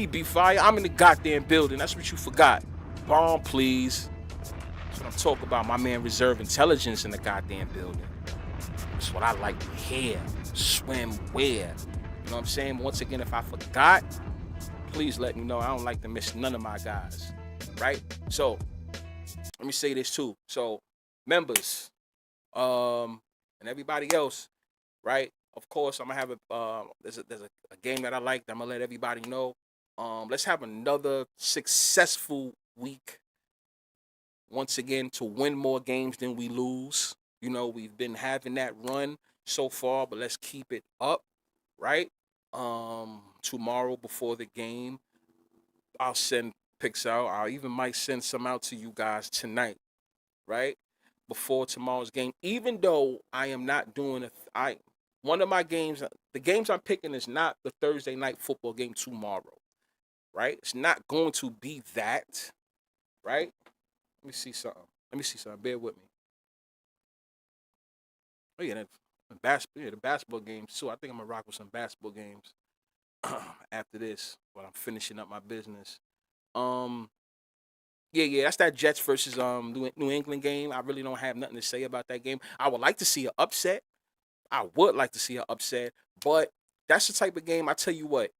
be fire. I'm in the goddamn building. That's what you forgot. Bomb, please. That's what I'm talking about. My man Reserve Intelligence in the goddamn building. That's what I like to hear. Swim where? You know what I'm saying? Once again, if I forgot, please let me know. I don't like to miss none of my guys. Right? So, let me say this too. So, members, and everybody else, right? Of course, I'm gonna have there's a game that I like that I'm gonna let everybody know. Let's have another successful week. Once again, to win more games than we lose. You know, we've been having that run so far, but let's keep it up, right? Tomorrow before the game, I'll send picks out. I even might send some out to you guys tonight, right? Before tomorrow's game. Even though I am not doing one of my games, the games I'm picking is not the Thursday night football game tomorrow, right? It's not going to be that, right? Let me see something. Bear with me. Oh yeah, the basketball games too. I think I'm gonna rock with some basketball games after this, but I'm finishing up my business. Yeah, that's that Jets versus New England game. I really don't have nothing to say about that game. I would like to see an upset. But that's the type of game. I tell you what,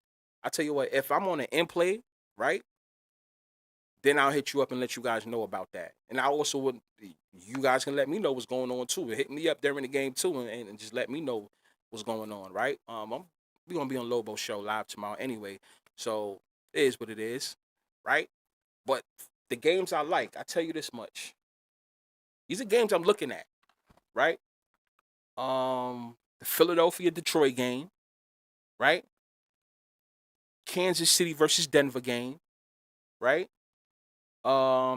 if I'm on an in play, right, then I'll hit you up and let you guys know about that. And I also would, you guys can let me know what's going on too. Hit me up during the game too, and just let me know what's going on, right? We're gonna be on Lobo Show live tomorrow anyway, so it is what it is, right? But the games I like, I tell you this much. These are games I'm looking at, right? The Philadelphia-Detroit game, right? Kansas City versus Denver game, right?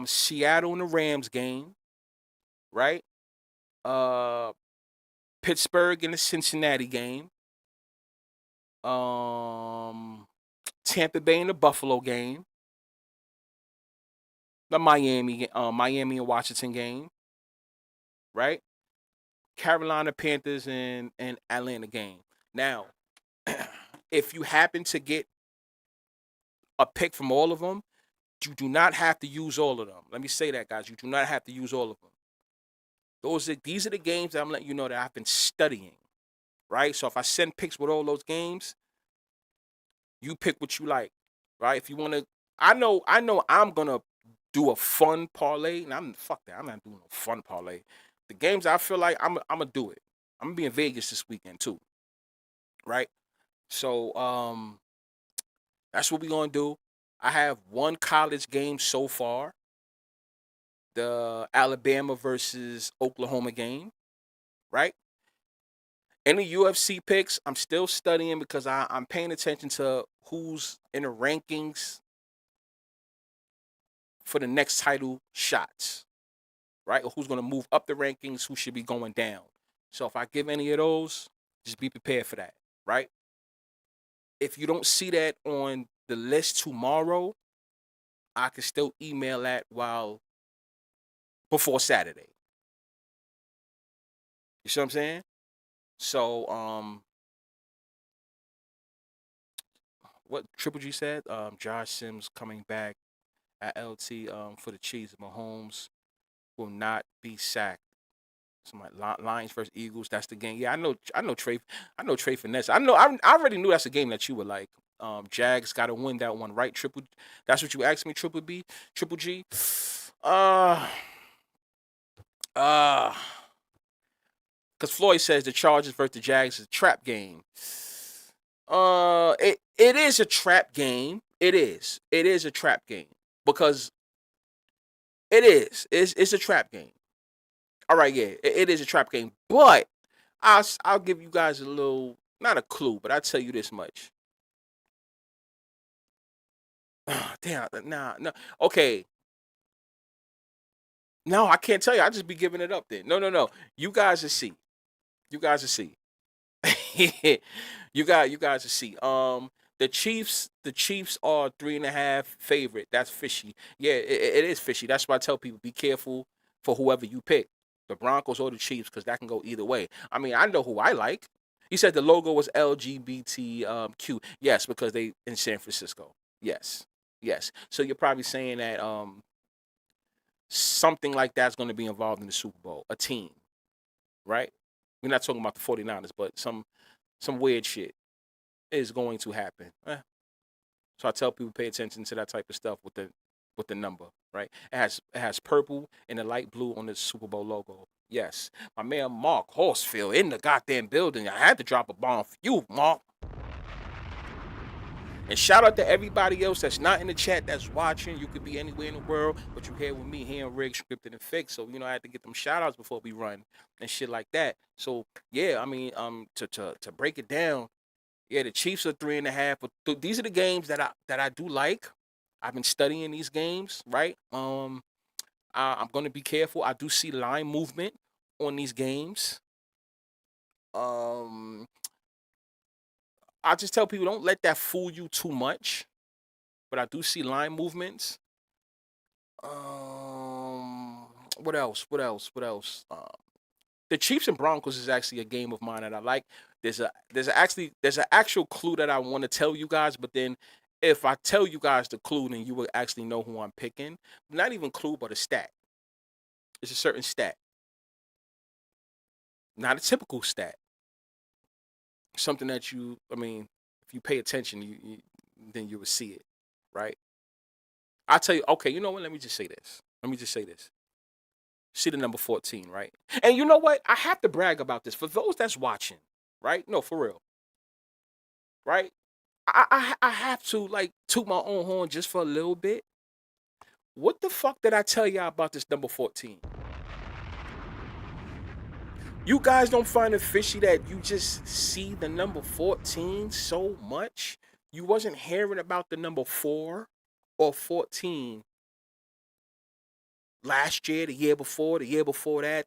Seattle and the Rams game, right? Pittsburgh and the Cincinnati game. Tampa Bay and the Buffalo game. The Miami and Washington game, right? Carolina Panthers and Atlanta game. Now, if you happen to get a pick from all of them, you do not have to use all of them. Let me say that, guys. You do not have to use all of them. These are the games that I'm letting you know that I've been studying, right? So if I send picks with all those games, you pick what you like, right? If you want to, I know I'm gonna do a fun parlay, and I'm not doing a fun parlay. The games I feel like I'm gonna do it. I'm gonna be in Vegas this weekend too, right? So that's what we're gonna do. I have one college game so far, the Alabama versus Oklahoma game, right? Any UFC picks, I'm still studying because I'm paying attention to who's in the rankings for the next title shots, right? Or who's going to move up the rankings, who should be going down. So if I give any of those, just be prepared for that, right? If you don't see that on the list tomorrow, I can still email that before Saturday. You see what I'm saying? So, what Triple G said, Josh Sims coming back at LT for the Chiefs. Mahomes will not be sacked. Somebody, Lions versus Eagles. That's the game. Yeah, I know Trey Finesse. I already knew that's a game that you would like. Jags got to win that one, right? That's what you asked me, Triple G. Because Floyd says the Chargers versus the Jags is a trap game. It is a trap game. It is a trap game because it's a trap game. All right, yeah, it is a trap game. But I'll give you guys a little, not a clue, but I'll tell you this much. Damn, nah, no. Okay. No, I can't tell you. I just be giving it up then. No. You guys will see. You guys will see. you guys will see. The Chiefs are 3.5 favorite. That's fishy. Yeah, it is fishy. That's why I tell people be careful for whoever you pick, the Broncos or the Chiefs, because that can go either way. I mean, I know who I like. He said the logo was LGBTQ. Yes, because they in San Francisco. Yes, yes. So you're probably saying that something like that's going to be involved in the Super Bowl, a team, right? We're not talking about the 49ers, but some weird shit is going to happen. So I tell people pay attention to that type of stuff with the number, right? It has purple and the light blue on the Super Bowl logo. Yes. My man Mark Horsfield in the goddamn building. I had to drop a bomb for you, Mark. And shout out to everybody else that's not in the chat that's watching. You could be anywhere in the world, but you're here with me, here in Rig, Scripted, and Fixed. So, I had to get them shout outs before we run and shit like that. So, yeah, I mean, to break it down, yeah, the Chiefs are 3.5. But these are the games that I do like. I've been studying these games, right? I'm gonna be careful. I do see line movement on these games. I just tell people don't let that fool you too much. But I do see line movements. What else? The Chiefs and Broncos is actually a game of mine that I like. There's an actual clue that I want to tell you guys, but then if I tell you guys the clue, then you will actually know who I'm picking. Not even clue, but a stat. It's a certain stat. Not a typical stat. Something that if you pay attention, then you will see it, right? I'll tell you, okay, you know what? Let me just say this. See the number 14, right? And you know what? I have to brag about this. For those that's watching, right? No, for real. Right? I have to, toot my own horn just for a little bit. What the fuck did I tell y'all about this number 14? You guys don't find it fishy that you just see the number 14 so much? You wasn't hearing about the number 4 or 14 last year, the year before that,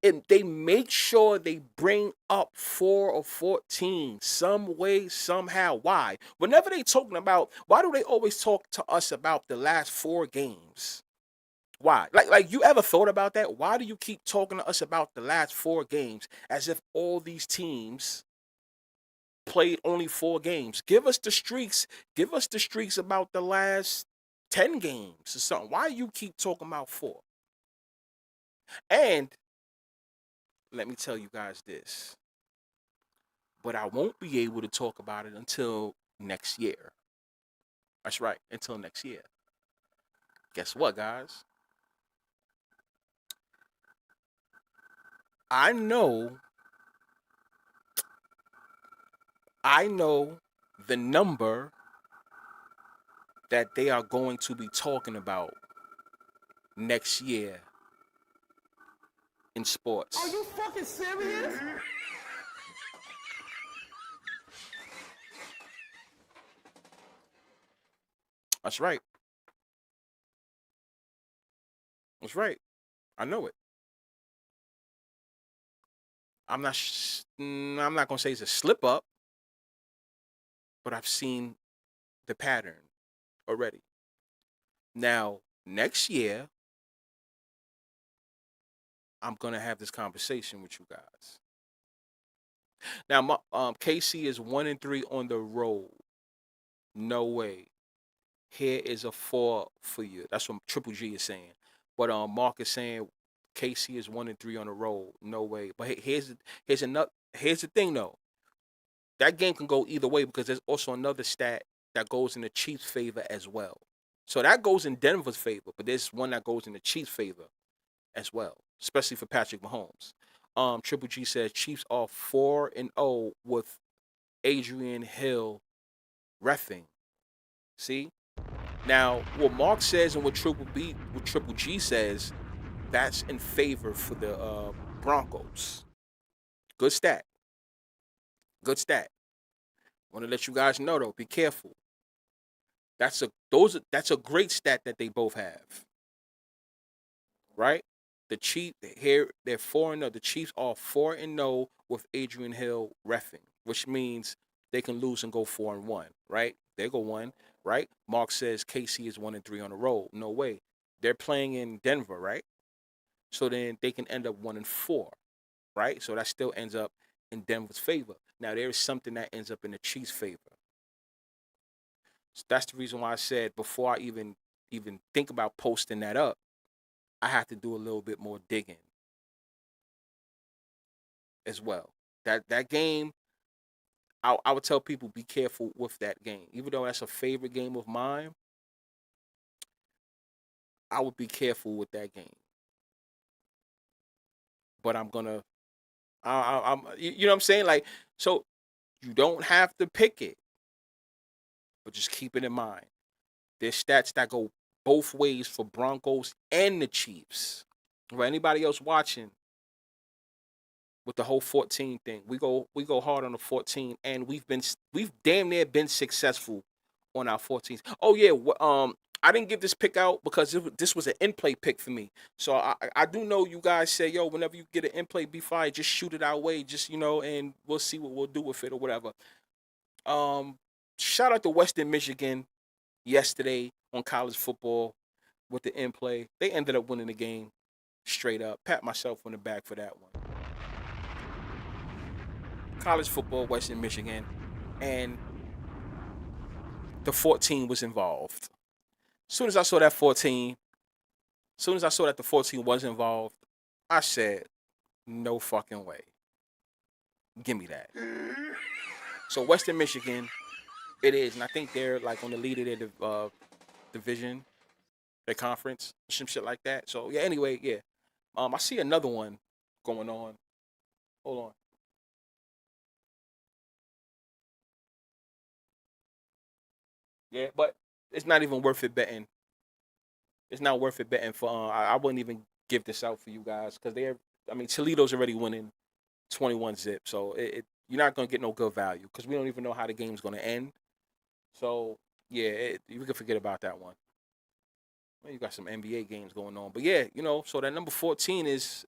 and they make sure they bring up 4 or 14 some way, somehow. Why? Whenever they talking about, why do they always talk to us about the last 4 games? Why? Like you ever thought about that? Why do you keep talking to us about the last 4 games as if all these teams played only 4 games? Give us the streaks. Give us the streaks about the last 10 games or something. Why you keep talking about 4? And let me tell you guys this. But I won't be able to talk about it until next year. That's right, until next year. Guess what, guys? I know the number that they are going to be talking about next year in sports. Are you fucking serious? That's right. That's right. I know it. I'm not gonna say it's a slip up, but I've seen the pattern already. Now, next year, I'm gonna have this conversation with you guys. Now, KC is 1-3 on the road. No way. Here is a 4 for you. That's what Triple G is saying. But Mark is saying KC is 1-3 on the road. No way. But here's the thing though. That game can go either way because there's also another stat that goes in the Chiefs' favor as well. So that goes in Denver's favor, but there's one that goes in the Chiefs' favor as well, especially for Patrick Mahomes. Triple G says Chiefs are 4-0 with Adrian Hill reffing. See? Now, what Mark says and what Triple G says, that's in favor for the Broncos. Good stat. Want to let you guys know though, be careful. That's a great stat that they both have, right? The Chiefs here they're 4-0. The Chiefs are 4-0 with Adrian Hill reffing, which means they can lose and go 4-1, right? They go 1, right? Mark says KC is 1-3 on the road. No way. They're playing in Denver, right? So then they can end up 1-4, right? So that still ends up in Denver's favor. Now there is something that ends up in the Chiefs' favor. So that's the reason why I said before I even think about posting that up, I have to do a little bit more digging as well. That game, I would tell people be careful with that game. Even though that's a favorite game of mine, I would be careful with that game. But I'm gonna, you know what I'm saying? Like, so you don't have to pick it, but just keep it in mind. There's stats that go both ways for Broncos and the Chiefs. For anybody else watching with the whole 14 thing, we go hard on the 14, and we've damn near been successful on our 14s. Oh yeah, I didn't give this pick out because this was an in-play pick for me. So I do know you guys say, yo, whenever you get an in-play, be fine, just shoot it our way, just and we'll see what we'll do with it or whatever. Shout out to Western Michigan yesterday on college football with the in-play. They ended up winning the game straight up. Pat myself on the back for that one. College football, Western Michigan, and the 14 was involved. As soon as I saw that 14, as soon as I saw that the 14 was involved, I said, no fucking way. Give me that. So Western Michigan, it is, and I think they're like on the lead of their division, their conference, some shit like that. So yeah, anyway, yeah. I see another one going on. Hold on. Yeah, but it's not even worth it betting. It's not worth it betting for. I wouldn't even give this out for you guys because Toledo's already winning 21-0, so you're not gonna get no good value because we don't even know how the game's gonna end. So yeah, you can forget about that one. Well, you got some NBA games going on, but yeah, so that number 14 is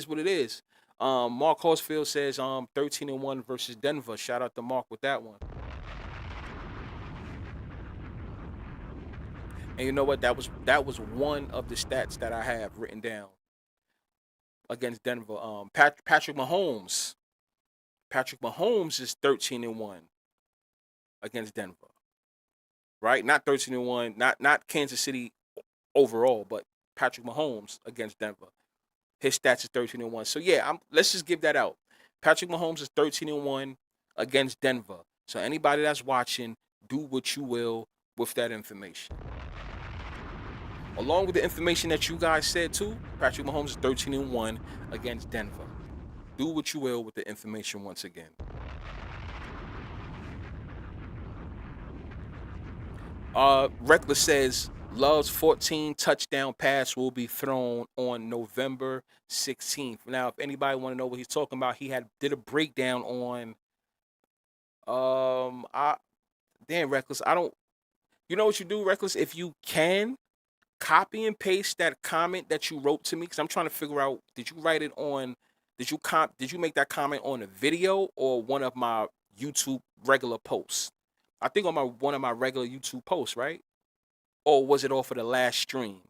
what it is. Mark Horsfield says 13-1 versus Denver. Shout out to Mark with that one. And you know what? That was one of the stats that I have written down against Denver. Patrick Mahomes. Patrick Mahomes is 13-1 against Denver. Right? Not 13-1, not Kansas City overall, but Patrick Mahomes against Denver. His stats is 13-1. So yeah, let's just give that out. Patrick Mahomes is 13-1 against Denver. So anybody that's watching, do what you will with that information. Along with the information that you guys said too, Patrick Mahomes is 13-1 against Denver. Do what you will with the information once again. Reckless says Love's 14 touchdown pass will be thrown on November 16th. Now, if anybody want to know what he's talking about, he did a breakdown on Reckless. You know what you do, Reckless? If you can, copy and paste that comment that you wrote to me, because I'm trying to figure out, did you make that comment on a video or one of my YouTube regular posts? I think on one of my regular YouTube posts, right? Or was it off of the last stream?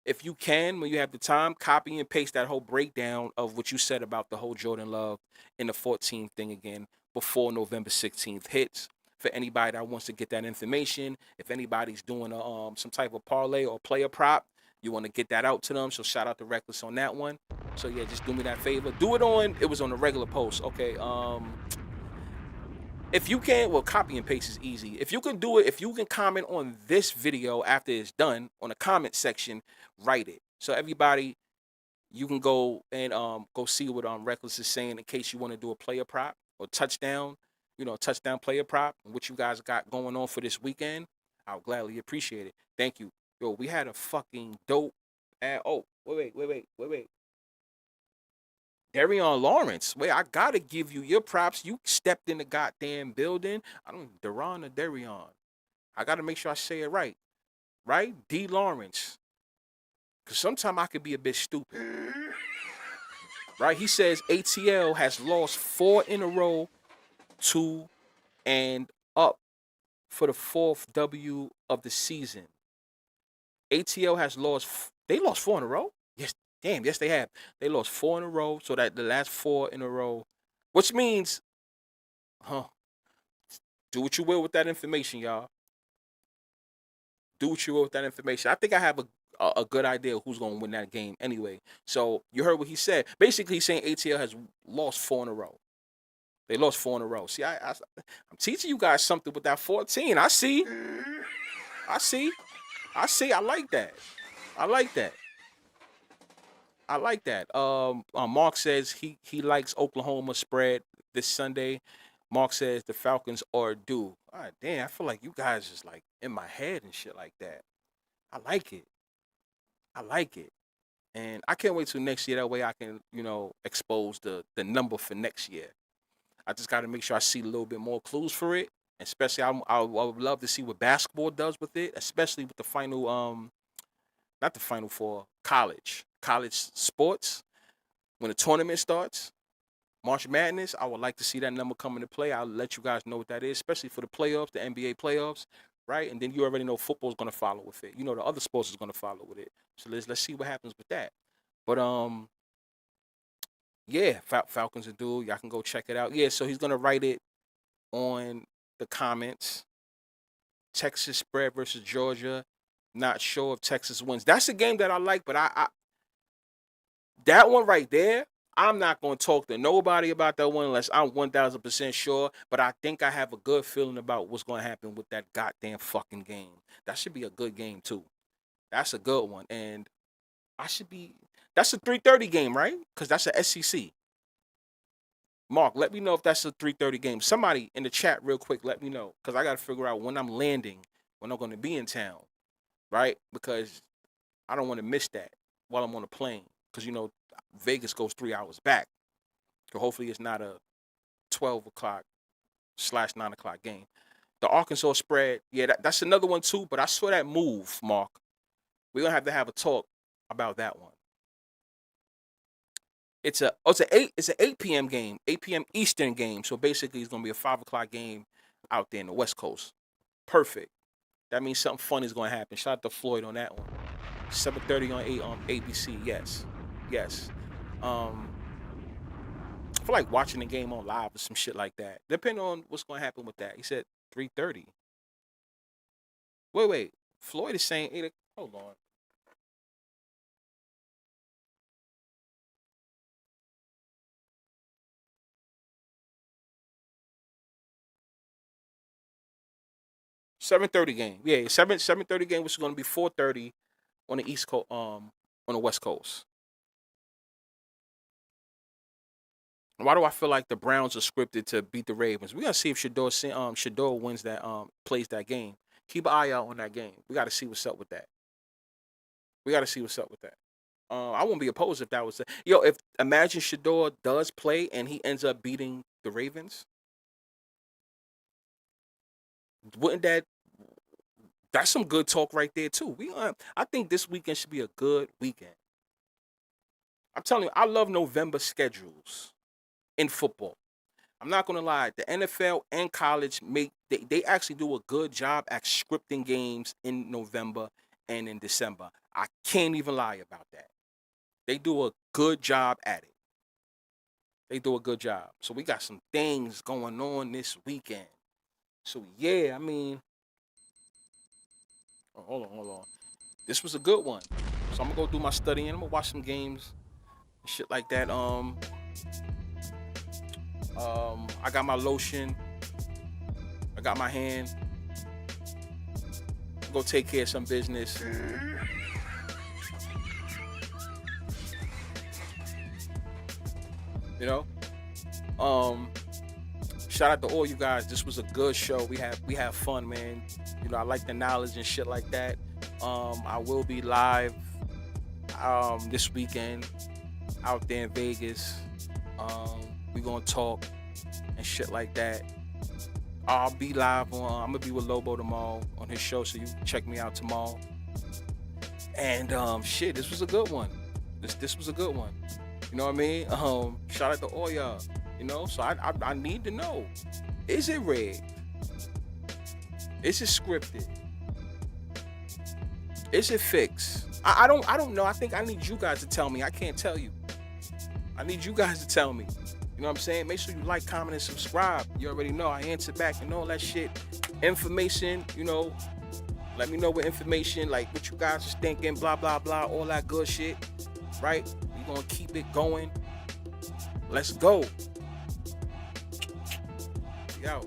If you can, when you have the time, copy and paste that whole breakdown of what you said about the whole Jordan Love in the 14th thing again before November 16th hits. For anybody that wants to get that information, if anybody's doing some type of parlay or player prop, you want to get that out to them. So shout out to Reckless on that one. So yeah, just do me that favor. It was on the regular post. Okay. If you can, well, copy and paste is easy. If you can do it, if you can comment on this video after it's done on the comment section, write it. So everybody, you can go and go see what Reckless is saying in case you want to do a player prop or touchdown. Touchdown player prop, and what you guys got going on for this weekend, I'll gladly appreciate it. Thank you. Yo, we had a fucking dope. Wait. Darion Lawrence. Wait, I gotta give you your props. You stepped in the goddamn building. Deron or Darion? I got to make sure I say it right. Right? D. Lawrence. Because sometimes I could be a bit stupid. Right? He says ATL has lost 4 in a row, 2 and up for the 4th W of the season. ATL has they lost 4 in a row? Yes, damn, yes they have. They lost 4 in a row, so that the last 4 in a row, which means, do what you will with that information, y'all. Do what you will with that information. I think I have a good idea who's going to win that game anyway. So you heard what he said. Basically, he's saying ATL has lost 4 in a row. They lost 4 in a row. See, I'm teaching you guys something with that 14. I see. I like that. I like that. Mark says he likes Oklahoma spread this Sunday. Mark says the Falcons are due. All right, damn, I feel like you guys just like in my head and shit like that. I like it. And I can't wait till next year. That way I can, expose the number for next year. I just got to make sure I see a little bit more clues for it. Especially, I would love to see what basketball does with it, especially with the final, not the final four, college sports. When the tournament starts, March Madness, I would like to see that number come into play. I'll let you guys know what that is, especially for the playoffs, the NBA playoffs, right? And then you already know football's going to follow with it. The other sports is going to follow with it. So let's see what happens with that. But yeah, Falcons are due. Y'all can go check it out. Yeah, so he's going to write it on the comments. Texas spread versus Georgia. Not sure if Texas wins. That's a game that I like, but I that one right there, I'm not going to talk to nobody about that one unless I'm 1,000% sure. But I think I have a good feeling about what's going to happen with that goddamn fucking game. That should be a good game, too. That's a good one. And that's a 3:30 game, right? Because that's a SEC. Mark, let me know if that's a 3:30 game. Somebody in the chat real quick, let me know. Because I got to figure out when I'm landing, when I'm going to be in town, right? Because I don't want to miss that while I'm on a plane. Because, Vegas goes 3 hours back. So hopefully it's not a 12 o'clock / 9 o'clock game. The Arkansas spread, yeah, that's another one too. But I saw that move, Mark. We're going to have a talk about that one. It's an 8 p.m. game, 8 p.m. Eastern game. So basically it's going to be a 5 o'clock game out there in the West Coast. Perfect. That means something fun is going to happen. Shout out to Floyd on that one. 7:30 on ABC. Yes. I feel like watching the game on live or some shit like that. Depending on what's going to happen with that. He said 3:30. Wait. Floyd is saying 8. Hold on. $7:30 game. Yeah, 7:30 game, which is going to be 4:30 on the East Coast, on the West Coast. Why do I feel like the Browns are scripted to beat the Ravens? We're gonna see if Shador wins that plays that game. Keep an eye out on that game. We got to see what's up with that. I wouldn't be opposed if that was if imagine Shador does play and he ends up beating the Ravens. Wouldn't that's some good talk right there too. I think this weekend should be a good weekend. I'm telling you, I love November schedules in football. I'm not gonna lie, the NFL and college they actually do a good job at scripting games in November and in December. I can't even lie about that. They do a good job at it. So we got some things going on this weekend. So yeah, I mean, hold on. This was a good one. So I'm gonna go do my studying. I'm gonna watch some games and shit like that. I got my lotion. I got my hand. Go take care of some business. Shout out to all you guys. This was a good show. We have fun, man. I like the knowledge and shit like that. I will be live this weekend out there in Vegas. We gonna talk and shit like that. I'll be live on. I'm gonna be with Lobo tomorrow on his show, so you check me out tomorrow. And shit, this was a good one. This was a good one. You know what I mean? Shout out to all y'all. You know, so I need to know: is it rigged? Is it scripted? Is it fixed? I don't know. I think I need you guys to tell me. I can't tell you. I need you guys to tell me. You know what I'm saying? Make sure you like, comment, and subscribe. You already know I answer back and all that shit. Information, you know. Let me know what information, like what you guys is thinking, blah, blah, blah, all that good shit. Right? We're gonna keep it going. Let's go. Yo.